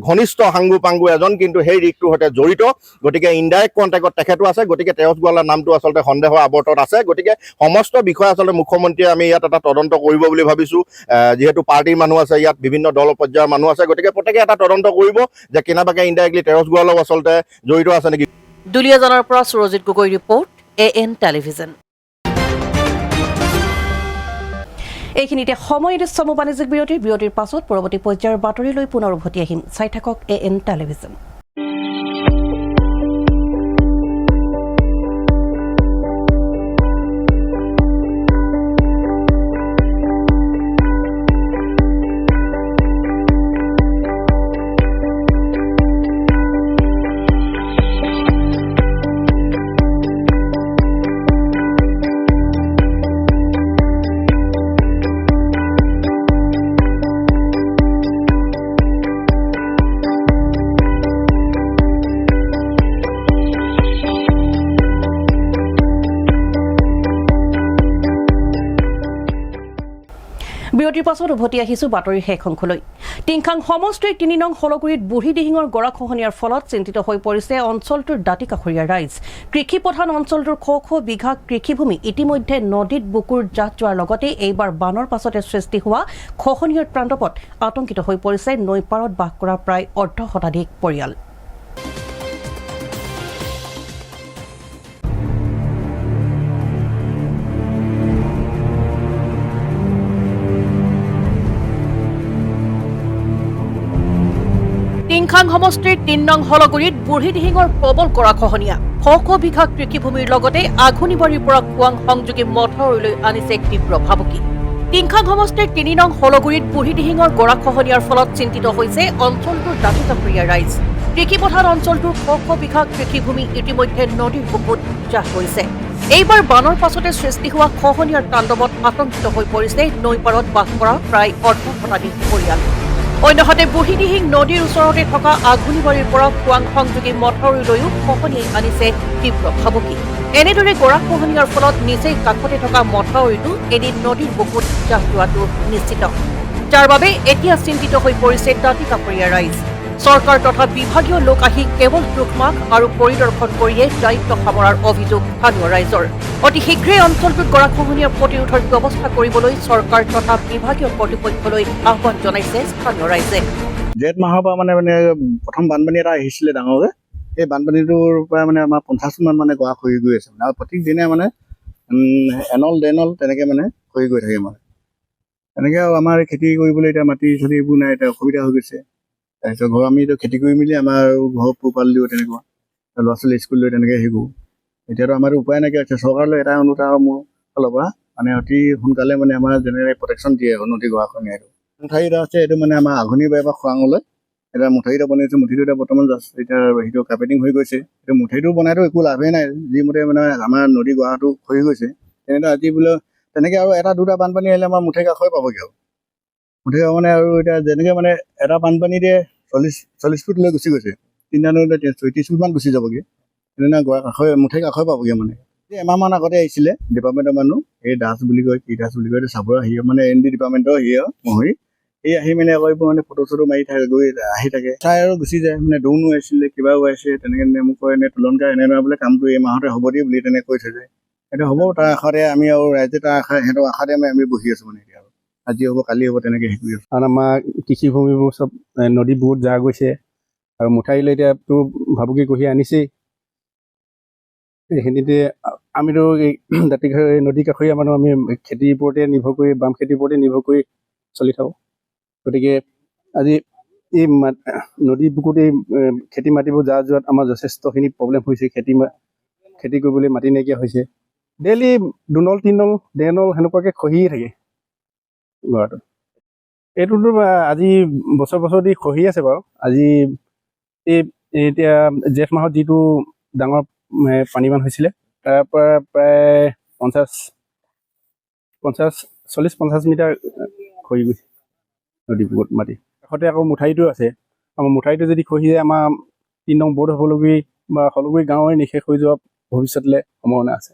ঘনিষ্ঠ সাংগু পাংগু এজন, কিন্তু সেই ৰিগটোৰ সৈতে জড়িত। গতিকে ইনডাইৰেক্ট কণ্টেক্টত তেখেতো আছে। গতিকে তেৰছ গোৱালাৰ নামটো আচলতে সন্দেহৰ আৱৰ্তত আছে। গতিকে সমস্ত বিষয় আচলতে মুখ্যমন্ত্ৰীয়ে আমি ইয়াত এটা তদন্ত কৰিব বুলি ভাবিছোঁ। যিহেতু পাৰ্টিৰ মানুহ আছে, ইয়াত বিভিন্ন দল পৰ্যায়ৰ মানুহ আছে, গতিকে প্ৰত্যেকে এটা তদন্ত কৰিব যে কেনেবাকৈ ইনডাইৰেক্টলি তেৰছ গোৱালাও আচলতে জড়িত আছে নেকি।
দুলীয়াজানৰ পৰা Surajit Gogoi report, AN television. এইখিনিতে সময় চমু বাণিজ্যিক বিৰতিৰ পাছত পৰৱৰ্তী পৰ্যায়ৰ বাতৰিলৈ পুনৰ উভতি আহিম। চাই থাকক AN টেলিভিজন। বিৰতিৰ পাছত উভতি আহিছোঁ বাতৰিৰ শেষ অংশলৈ। টিংখাং সমষ্টিৰ ৩ নং হলগুৰিত বুঢ়ীদিহিঙৰ গৰাখহনীয়াৰ ফলত চিন্তিত হৈ পৰিছে অঞ্চলটোৰ দাঁতিকাষৰীয়া ৰাইজ। কৃষিপ্ৰধান অঞ্চলটোৰ শ বিঘা কৃষিভূমি ইতিমধ্যে নদীত বুকুৰ জাহ যোৱাৰ লগতে এইবাৰ বানৰ পাছতে সৃষ্টি হোৱা খহনীয়াৰ প্ৰান্তপত আতংকিত হৈ পৰিছে নৈপাৰত বাস কৰা প্ৰায় অৰ্ধশতাধিক পৰিয়াল। টিংখাং সমষ্টিৰ ৩ নং হলগুৰিত বুঢ়ীদিহিঙৰ প্ৰবল গৰাখহনীয়া শ বিঘা কৃষিভূমিৰ লগতে আঘুনিবাৰীৰ পৰা খোৱাং সংযোগী মথাউৰিলৈ আনিছে তীব্ৰ ভাবুকি। টিংখাং সমষ্টিৰ ৩ নং হলগুৰিত বুঢ়ীদিহিঙৰ গৰাখহনীয়াৰ ফলত চিন্তিত হৈছে অঞ্চলটোৰ দাঁতিকাষৰীয়া ৰাইজ। কৃষিপ্ৰধান অঞ্চলটোৰ শ বিঘা কৃষিভূমি ইতিমধ্যে নদীৰ বুকুত জাহ গৈছে। এইবাৰ বানৰ পাছতে সৃষ্টি হোৱা খহনীয়াৰ তাণ্ডৱত আতংকিত হৈ পৰিছে নৈপাৰত বাস কৰা প্ৰায় অৰ্ধশতাধিক পৰিয়াল। অন্যহাতে বুঢ়ীদিহিং নদীৰ ওচৰতে থকা আঘুনিবাৰীৰ পৰা খোৱাং সংযোগী মথাউৰিলৈও খহনীয়াই আনিছে তীব্ৰ ভাবুকি। এনেদৰে গৰাখহনীয়াৰ ফলত নিচেই কাষতে থকা মথাউৰিটো এদিন নদীৰ বুকুত জাহ যোৱাটো নিশ্চিত, যাৰ বাবে এতিয়া চিন্তিত হৈ পৰিছে দাঁতিকাষৰীয়া ৰাইজ। চৰকাৰ তথা বিভাগীয় লোক আহি কেৱল দুখমাখ আৰু পৰিদৰ্শন কৰিয়ে দায়িত্ব সামৰাৰ অভিযোগ স্থানীয় ৰাইজৰ। অতি শীঘ্ৰেই অঞ্চলটোত গৰাখহনীয়া প্ৰতিৰোধৰ ব্যৱস্থা কৰিবলৈ চৰকাৰ তথা বিভাগীয় কৰ্তৃপক্ষলৈ আহ্বান জনাইছে স্থানীয় ৰাইজে।
জেঠ মাহৰ পৰা মানে প্ৰথম বানপানী এটা আহিছিলে ডাঙৰকে। সেই বানপানীটোৰ পৰা আমাৰ 50মান গৰা খহি গৈ আছে আৰু প্ৰত্যেক দিনে এনল ডেনল তেনেকে খহি গৈ থাকে তেনেকে। আৰু আমাৰ খেতি কৰিবলৈ এতিয়া মাটি চাটি এইবোৰ নাই, এতিয়া অসুবিধা হৈ গৈছে। তাৰপিছত ঘৰ আমিতো খেতি কৰি মেলি আমাৰ ঘৰ পোহপাল দিওঁ, তেনেকুৱা ল'ৰা ছোৱালী স্কুল লৈ তেনেকৈ হেৰি কৰোঁ। এতিয়াতো আমাৰতো উপায় নাইকিয়া হৈছে। চৰকাৰলৈ এটা অনুৰোধ আৰু মোৰ ফালৰ পৰা অতি সোনকালে আমাৰ যেনেকৈ প্ৰটেকশ্যন দিয়ে নদী গৰাখহনীয়াটো। মুঠাৰি এটা আছে, এইটো আমাৰ আঘুনিবাৰীৰ পৰা খোৱাঙলৈ এটা মুঠাৰি এটা বনাইছোঁ। মুঠিটো এতিয়া বৰ্তমান এতিয়া সেইটো কাৰ্পেটিং হৈ গৈছে। এইটো মুঠাৰিটো বনাইতো একো লাভেই নাই, যিমতে আমাৰ নদী গৰাটো খহি গৈছে। তেনেদৰে আজি বোলে তেনেকৈ আৰু এটা দুটা বানপানী আহিলে আমাৰ মুঠে কাষই পাবগৈ আৰু মুঠে মানে আৰু এতিয়া যেনেকৈ মানে এটা বানপানীতে 40 ফুট লৈ গুচি গৈছে, 3টা নদীতে 34 ফুটমান গুচি যাবগৈ, তেনেকুৱা মুঠে কাষই পাবগৈ মানে। এমাহমান আগতে আহিছিলে ডিপাৰ্টমেণ্টৰ মানুহ, এই দাস বুলি কয়, কি দাস বুলি কয়, চাবৰ আহি মানে ND ডিপাৰ্টমেণ্টৰ মহৰি এই আহি মানে আকৌ মানে ফটো চটো মাৰি থাকে, গৈ আহি থাকে, চাই আৰু গুচি যায়। মানে দৌনো আহিছিলে, কিবাও আহিছে, তেনেকৈ মোক কয় এনে তুলনকা এনেদৰে বোলে কামটো এই মাহতে হ'ব দিয়ে বুলি তেনেকৈ কৈ থৈ যায়। সেইটো হ'ব, তাৰ আশাতে আমি আৰু ৰাইজে তাৰ সিহঁতৰ আশাতে আমি বহি আছোঁ মানে এতিয়া আৰু আজি হ'ব কালি হ'ব তেনেকৈ হেৰি কৰি আছোঁ।
কাৰণ আমাৰ কৃষিভূমিবোৰ চব নদী বহুত যা গৈছে আৰু মুঠাইলৈ এতিয়াতো ভাবুকি কঢ়িয়াই আনিছেই। এইখিনিতে আমিতো এই নদী কাষৰীয়া মানুহ, আমি খেতিৰ ওপৰতে নিৰ্ভৰ কৰি, বাম খেতিৰ ওপৰতে নিৰ্ভৰ কৰি চলি থাকোঁ। গতিকে আজি এই নদী বুকুত এই খেতি মাটিবোৰ যা যোৱাত আমাৰ যথেষ্টখিনি প্ৰব্লেম হৈছে। খেতি কৰিবলৈ মাটি নাইকিয়া হৈছে। ডেইলি 2 নল 3 নল 1.5 নল সেনেকুৱাকৈ খহিয়ে থাকে গৰাটো। এইটোতো আজি বছৰ দি খহি আছে বাৰু। আজি এতিয়া জেঠ মাহত যিটো ডাঙৰ পানীবান হৈছিলে, তাৰ পৰা প্ৰায় 40-50 মিটাৰ খহি গৈছে নদী বুকুত মাটি। কাষতে আকৌ মুঠাৰিটো আছে, আমাৰ মুঠাৰিটো যদি খহি যায় আমাৰ 3 নং বৰ্ড হ'বলগী বা সকলোবোৰ গাঁৱৰে নিশেষ হৈ যোৱা ভৱিষ্যতলৈ সম্ভাৱনা আছে।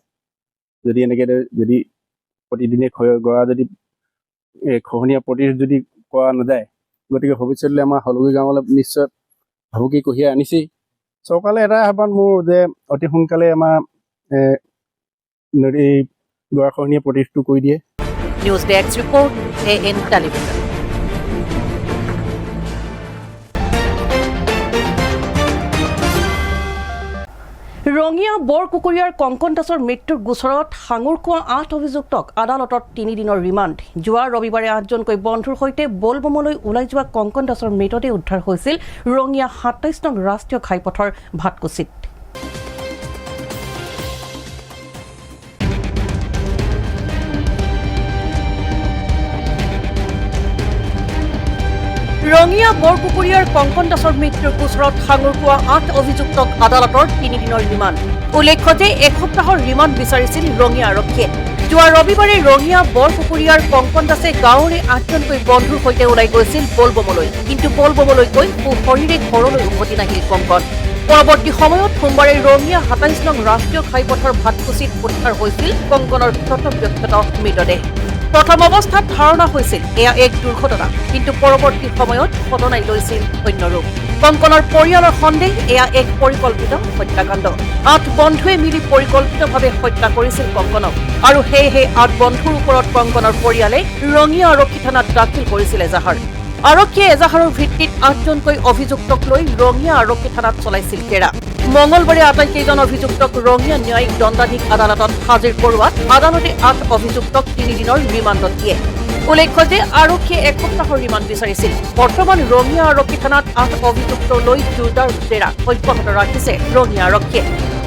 যদি এনেকৈ যদি প্ৰতিদিনে গৰা যদি খহনীয়া প্ৰতিৰোধ যদি কৰা নাযায়, গতিকে ভৱিষ্যতলৈ আমাৰ সকলোবোৰ গাঁৱলৈ নিশ্চয় ভাবুকি কঢ়িয়াই আনিছেই। চৰকাৰলৈ এটা আহ্বান মোৰ যে অতি সোনকালে আমাৰ নদী গৰাখহনীয়া প্ৰতিৰোধটো কৰি দিয়ে।
News desk report, AN television. Rangia বৰকুকুৰীয়াৰ কংকন দাসৰ মৃত্যুৰ গোচৰত সাঙুৰখোৱা 8 অভিযুক্তক আদালতত 3 দিনৰ ৰিমাণ্ড। যোৱা ৰবিবাৰে 8জনকৈ বন্ধুৰ সৈতে বলবমলৈ ওলাই যোৱা কংকন দাসৰ মৃতদেহ উদ্ধাৰ হৈছিল ৰঙিয়া 27 নং ৰাষ্ট্ৰীয় ঘাইপথৰ ভাটকুছিত। ৰঙিয়া বৰকুকুৰীয়াৰ কংকন দাসৰ মৃত্যুৰ গোচৰত সাঙুৰখোৱা 8 অভিযুক্তক আদালতৰ 3 দিনৰ ৰিমাণ্ড। উল্লেখ্য যে এসপ্তাহৰ ৰিমাণ্ড বিচাৰিছিল ৰঙিয়া আৰক্ষীয়ে। যোৱা ৰবিবাৰে ৰঙিয়া বৰকুকুৰীয়াৰ কংকন দাসে গাঁৱৰে 8জনকৈ বন্ধুৰ সৈতে ওলাই গৈছিল বলবমলৈ, কিন্তু বলবমলৈ গৈ শৰীৰে ঘৰলৈ উভতি নাহিল কংকন। পৰৱৰ্তী সময়ত সোমবাৰে ৰঙিয়া 27 নং ৰাষ্ট্ৰীয় ঘাইপথৰ ভাটকুছিত উদ্ধাৰ হৈছিল কংকনৰ ক্ষতবিক্ষত মৃতদেহ। প্ৰথম অৱস্থাত ধাৰণা হৈছিল এয়া এক দুৰ্ঘটনা, কিন্তু পৰৱৰ্তী সময়ত ঘটনাই লৈছিল অন্য ৰূপ। কংকনৰ পৰিয়ালৰ সন্দেহ এয়া এক পৰিকল্পিত হত্যাকাণ্ড। 8 বন্ধুৱে মিলি পৰিকল্পিতভাৱে হত্যা কৰিছিল কংকনক, আৰু সেয়েহে 8 বন্ধুৰ ওপৰত কংকনৰ পৰিয়ালে ৰঙিয়া আৰক্ষী থানাত দাখিল কৰিছিল এজাহাৰ। আৰক্ষীয়ে এজাহাৰৰ ভিত্তিত 8জনকৈ অভিযুক্তক লৈ ৰঙিয়া আৰক্ষী থানাত চলাইছিল জেৰা। মঙলবাৰে আটাইকেইজন অভিযুক্তক ৰঙিয়া ন্যায়িক দণ্ডাধীশ আদালতত হাজিৰ কৰোৱাত আদালতে 8 অভিযুক্তক 3 দিনৰ ৰিমাণ্ডত দিয়ে। উল্লেখ্য যে আৰক্ষীয়ে এসপ্তাহৰ ৰিমাণ্ড বিচাৰিছিল। বৰ্তমান ৰঙিয়া আৰক্ষী থানাত 8 অভিযুক্ত লৈ জোৰদাৰ জেৰা অব্যাহত ৰাখিছে ৰঙিয়া আৰক্ষীয়ে।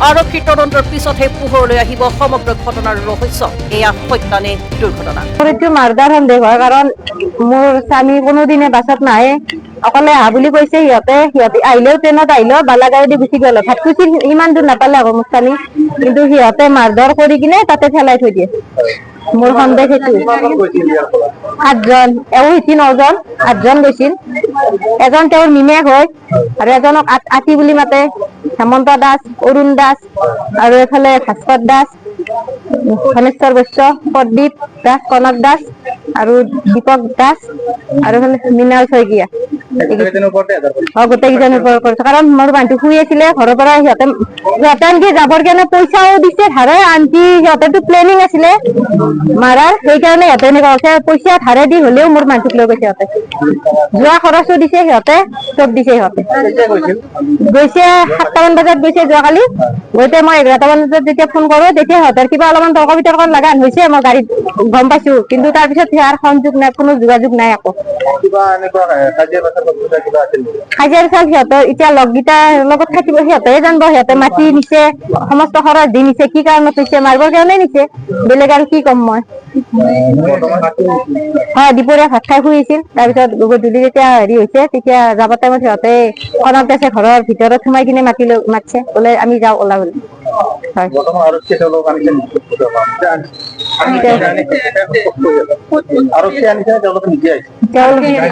আৰক্ষীৰ তদন্তৰ পিছতহে পোহৰলৈ আহিব সমগ্ৰ ঘটনাৰ ৰহস্য, এয়া হত্যা নে দুৰ্ঘটনা।
এইটো মাৰ্ডাৰ সন্দেহ হয়, কাৰণ মোৰ স্বামী কোনোদিনে বাছত নাহে, অকলে আহা বুলি কৈছে। সিহঁতে আহিলেও ট্ৰেইনত আহিলেও বালাগাড়ী দি গুচি গ'ল। ভাটকুছিৰ ইমান দূৰ নাপালে আকৌ মোৰ স্বামী, কিন্তু সিহঁতে মাৰধৰ কৰি কিনে তাতে পেলাই থৈ দিয়ে। মোৰ সন্দেহ সেইটো। 8জন, এওঁ সিটি 9জন, 8জন গৈছিল। এজন তেওঁৰ নিমেষ হয় আৰু এজনক আতি বুলি মাতে, হেমন্ত দাস, অৰুণ দাস, আৰু এইফালে ভাস্কৰ দাস, ধনেশ্বৰ বৈশ্য, প্ৰদীপ দাস, কনক দাস আৰু দীপক দাস, আৰু এইফালে মৃণাল শইকীয়া। গোটেইকেইজনৰ ওপৰত কৰিছে, কাৰণ মোৰ মানুহটো শুই আছিলে ঘৰৰ পৰা। সিহঁতে আনকি যাবৰ কাৰণে পইচাও দিছে ধাৰে, আনকি সিহঁতেতো প্লেনিং আছিলে মাৰাৰ, সেইকাৰণে সিহঁতে এনেকুৱা হৈছে। পইচা ধাৰে দি হলেও মোৰ মানুহটোক লৈ গৈছে সিহঁতে। যোৱা খৰচো দিছে সিহঁতে, চব দিছে সিহঁতে। গৈছে 7টামান বজাত গৈছে যোৱাকালি। গৈতে মই 11টামান বজাত যেতিয়া ফোন কৰো, তেতিয়া সিহঁতৰ কিবা অলপমান তৰ্ক বিতৰ্ক লগা হৈছে। মই গাড়ীত গম পাইছো, কিন্তু তাৰপিছত সিয়াৰ সংযোগ নাই, কোনো যোগাযোগ নাই আকৌ। কাজিয়াৰ চাল সিহঁতৰ এতিয়া লগকেইটাৰ লগত থাকিব, সিহঁতে জানিব। সিহঁতে মাতি নিছে, সমস্ত খৰচ দি নিছে, কি কাৰণত নিছে, মাৰিবৰ কাৰণে নিছে, বেলেগ আৰু কি ক'ম মই। হয়, দুপৰীয়া ভাত খাই শুই আছিল। তাৰপিছত গধূলি যেতিয়া হেৰি হৈছে, তেতিয়া যাব টাইমত সিহঁতে কনক দাসে ঘৰৰ ভিতৰত সোমাই কিনে মাতিছে, বোলে আমি যাওঁ ওলা বুলি। হয়,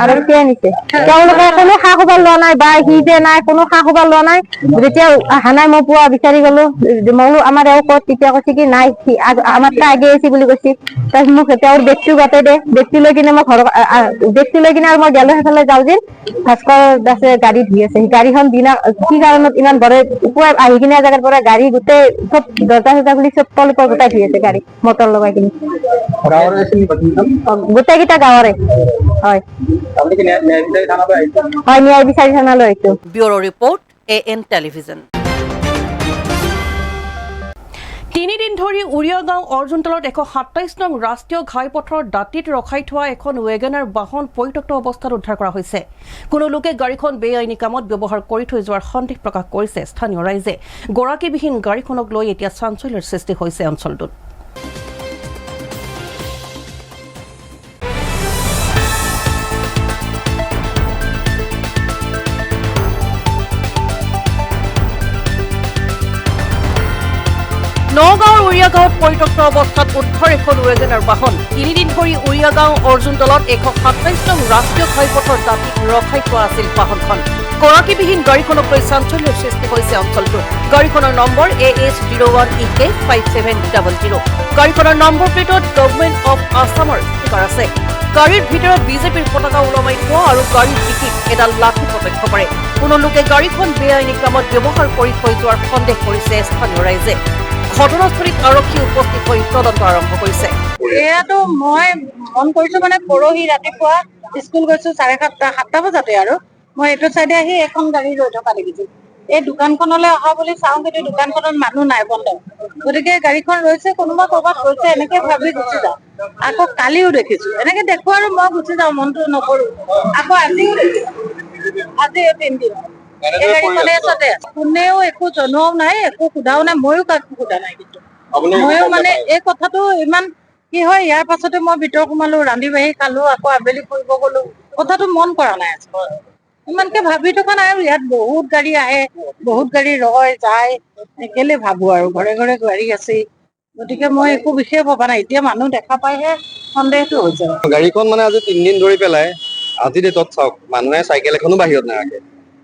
আৰক্ষীয়ে আনিছে তেওঁলোকে কোনো খা খবৰ লোৱা নাই বা সি যে নাই কোনো খা খবৰ লোৱা নাই যেতিয়া অহা নাই মই পুৱা বিচাৰি গলো মই বোলো আমাৰ এওঁ ক'ত তেতিয়া কৈছে কি নাই আমাৰ পৰা আগে আহিছে বুলি কৈছে তাৰপিছত মোক তেওঁৰ বেগটো গতাই দে বেগটো লৈ কিনে মই ঘৰৰ বেগটো লৈ কিনে আৰু মই গেলো সেইফালে যাওঁ যেন ভাস্কৰ দাসে গাড়ী ধুই আছে সেই গাড়ীখন দিনা কি কাৰণত ইমান বৰে পুৱা আহি কিনে জেগাৰ পৰা গাড়ী গোটেই চব দৰ্জা চৰ্জা খুলি চব তলপৰ গোটাই ধুই আছে গাড়ী মটৰ লগাই কিনে গোটেইকেইটা গাঁৱৰে হয় হয় ন্যায় বিচাৰি থানালৈ আহিছো।
Bureau report AN television. তিনিদিন ধৰি উৰিয়াগাঁও অৰ্জুনতলত 127 নং ৰাষ্ট্ৰীয় ঘাইপথৰ দাঁতিত ৰখাই থোৱা এখন ৱেগনাৰ বাহন পৰিত্যক্ত অৱস্থাত উদ্ধাৰ কৰা হৈছে। কোনো লোকে গাড়ীখন বেআইনী কামত ব্যৱহাৰ কৰি থৈ যোৱাৰ সন্দেহ প্ৰকাশ কৰিছে স্থানীয় ৰাইজে। গৰাকীবিহীন গাড়ীখনক লৈ এতিয়া চাঞ্চল্যৰ সৃষ্টি হৈছে অঞ্চলটোত। নগাঁৱৰ উৰিয়াগাঁৱত পৰিত্যক্ত অৱস্থাত উদ্ধাৰ এখন ৱেগনাৰ বাহন। তিনিদিন ধৰি উৰিয়াগাঁও অৰ্জুনতলত 127 নং ৰাষ্ট্ৰীয় ঘাইপথৰ দাঁতিত ৰখাই থোৱা আছিল বাহনখন। গৰাকীবিহীন গাড়ীখনক লৈ চাঞ্চল্যৰ সৃষ্টি হৈছে অঞ্চলটোত। গাড়ীখনৰ নম্বৰ AH01EK 5700। গাড়ীখনৰ নম্বৰ প্লেটত গভৰ্ণমেণ্ট অৱ আছামৰ ষ্টিকাৰ আছে। গাড়ীৰ ভিতৰত বিজেপিৰ পতাকা ওলমাই থোৱা আৰু গাড়ীৰ ডিকিত এডাল লাঠি প্ৰত্যক্ষ কৰে। কোনো লোকে গাড়ীখন বেআইনী কামত ব্যৱহাৰ কৰি থৈ যোৱাৰ সন্দেহ কৰিছে স্থানীয় ৰাইজে। ঘটনাস্থলীত আৰক্ষী উপস্থিত হৈ তদন্ত আৰম্ভ কৰিছে।
এয়াতো মই মন কৰিছো মানে পৰহি ৰাতিপুৱা স্কুল গৈছো 7:30 বজাতে আৰু মই এইটো চাইডে আহি এখন গাড়ী ৰৈ থকা দেখিছো। এই দোকানখনলৈ অহা বুলি চাওঁ কিন্তু দোকানখনত মানুহ নাই, বন্ধ। গতিকে গাড়ীখন ৰৈছে, কোনোবা কৰবাত ৰৈছে এনেকে ভাবি গুচি যাওঁ। আকৌ কালিও দেখিছো এনেকে দেখো আৰু মই গুচি যাওঁ, মনটো নকৰো। আকৌ আজিও দেখিছো, আজি 3 দিন কোনেও একো জনোৱাও নাই, একো সোধাও নাই, ময়ো কাকো সোধা নাই। কিন্তু ময়ো মানে এই কথাটো ইমান কি হয়, ইয়াৰ পাছতে মই ভিতৰ সোমালো, ৰান্ধি বাঢ়ি খালো, আকৌ আবেলি ফুৰিব গলো, কথাটো মন কৰা নাই। ইমানকে ভাবি থকা নাই আৰু ইয়াত বহুত গাড়ী আহে, বহুত গাড়ী ৰয় যায়, কেলে ভাবো আৰু ঘৰে ঘৰে গাড়ী আছে। গতিকে মই একো বিশেষ ভবা নাই, এতিয়া মানুহ দেখা পাইহে সন্দেহটো হৈছে।
গাড়ীখন মানে আজি 3 দিন ধৰি পেলাই আজি ডেটত চাওক মানুহে চাইকেল এখনো বাহিৰত নাৰাখে।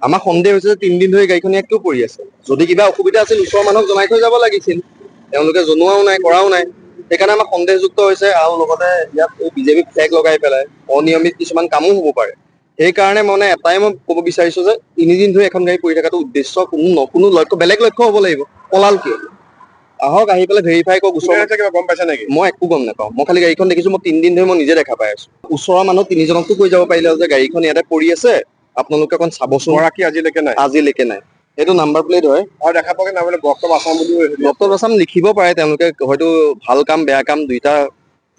আমাৰ সন্দেহ হৈছে যে 3 দিন ধৰি গাড়ীখন ইয়াত কিয় পৰি আছে। যদি কিবা অসুবিধা আছিল ওচৰৰ মানুহক জনাই থৈ যাব লাগিছিল, তেওঁলোকে জনোৱাও নাই, কৰাও নাই। সেইকাৰণে আমাৰ সন্দেহযুক্ত হৈছে। আৰু লগতে ইয়াত এই বিজেপি ফ্লেগ লগাই পেলাই অনিয়মিত কিছুমান কামো হ'ব পাৰে। সেইকাৰণে মানে এটাই মই ক'ব বিচাৰিছো যে 3 দিন ধৰি এখন গাড়ী পৰি থকাটো উদ্দেশ্য কোনো লক্ষ্য, বেলেগ লক্ষ্য হ'ব লাগিব। পলাল কিয়? আহক, আহি পেলাই ভেৰিফাই কৰক। গম পাইছে নেকি? মই একো গম নাপাওঁ, মই খালি গাড়ীখন দেখিছো। মই 3 দিন ধৰি মই নিজে দেখা পাই আছো। ওচৰৰ মানুহ 3জনকতো কৈ যাব পাৰিলে যে গাড়ীখন ইয়াতে পৰি আছে, আপোনালোকে অকণ চাবচোন। গৰাকী আজিলৈকে নাই। এইটো নাম্বাৰ প্লেট হয় আৰু দেখা পোৱা নাই মানে ডক্টৰ আছাম বুলি ডক্টৰ আছাম লিখিব পাৰে তেওঁলোকে, হয়তো ভাল কাম বেয়া কাম দুইটা,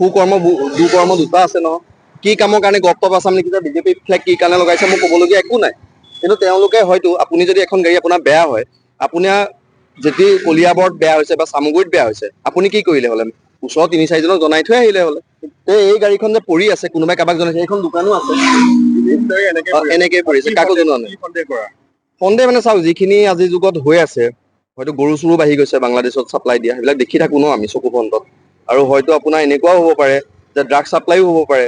সুকৰ্ম দুকৰ্ম দুটা আছে নহয়। কি কামৰ কাৰণে ডক্টৰ আছাম লিখিছে, বিজেপি ফ্লেগ কি কাৰণে লগাইছে, মোৰ ক'বলগীয়া একো নাই। কিন্তু তেওঁলোকে হয়তো, আপুনি যদি এখন গাড়ী আপোনাৰ বেয়া হয়, আপোনাৰ যদি কলিয়াবৰত বেয়া হৈছে বা চামগুৰিত বেয়া হৈছে, আপুনি কি কৰিলে হ'লে? ওচৰৰ 3-4জনক জনাই থৈ আহিলে হ'লে। এই গাড়ীখন যে পৰি আছে, কোনোবাই কাৰোবাক জনাইছে, এইখন দোকানো আছে, এনেকেই পৰিছে, কাকো জনোৱা নাই। সন্দেহ মানে চাওক, যিখিনি আজিৰ যুগত হৈ আছে, হয়তো গৰু চৰু বাঢ়ি গৈছে বাংলাদেশত চাপ্লাই দিয়া, সেইবিলাক দেখি থাকো ন আমি চকু ফ্ৰণ্টত। আৰু হয়তো আপোনাৰ এনেকুৱাও হ'ব পাৰে যে ড্ৰাগ চাপ্লাইও হ'ব পাৰে।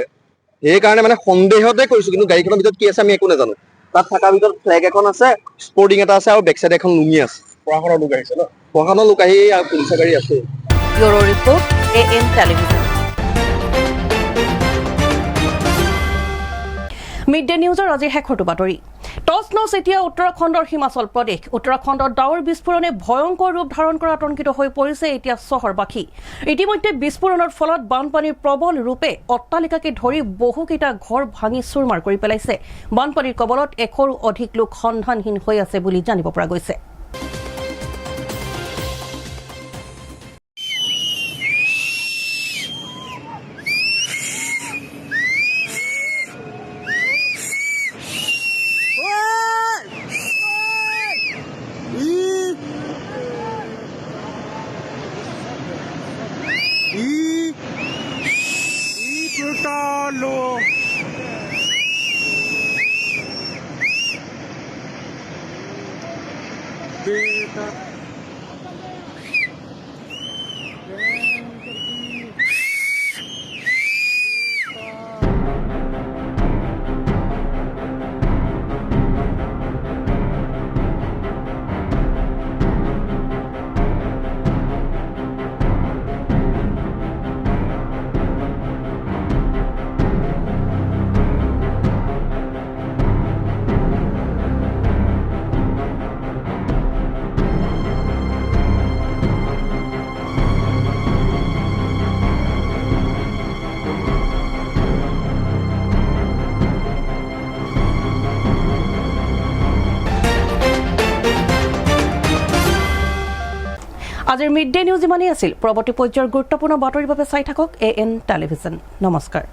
সেইকাৰণে মানে সন্দেহতে কৰিছো, কিন্তু গাড়ীখনৰ ভিতৰত কি আছে আমি একো নাজানো। তাত থকাৰ ভিতৰত ফ্লেগ এখন আছে, স্পৰ্টিং এটা আছে, আৰু বেক চাইড এখন লুঙি আছে। প্ৰশাসনৰ লোক আহিছে ন? প্ৰশাসনৰ লোক আহি আৰু পুলিচৰ গাড়ী আছে।
Bureau report AN television. Mid day নিউজৰ আজিৰ শেষৰটো বাতৰি। টছ নছ এতিয়া উত্তৰাখণ্ডৰ হিমাচল প্ৰদেশ। উত্তৰাখণ্ডত ডাৱৰ বিস্ফোৰণে ভয়ংকৰ ৰূপ ধাৰণ কৰা আতংকিত হৈ পৰিছে এতিয়া চহৰবাসী। ইতিমধ্যে বিস্ফোৰণৰ ফলত বানপানীৰ প্ৰবল ৰূপে অট্টালিকাকে ধৰি বহুকেইটা ঘৰ ভাঙি চুৰমাৰ কৰি পেলাইছে। বানপানীৰ কবলত 100ৰো অধিক লোক সন্ধানহীন হৈ আছে বুলি জানিব পৰা গৈছে। আজিৰ মিড ডে নিউজ ইমানেই আছিল পৰৱৰ্তী পৰ্যায়ৰ গুৰুত্বপূৰ্ণ বাতৰিৰ বাবে চাই থাকক AN টেলিভিজন নমস্কাৰ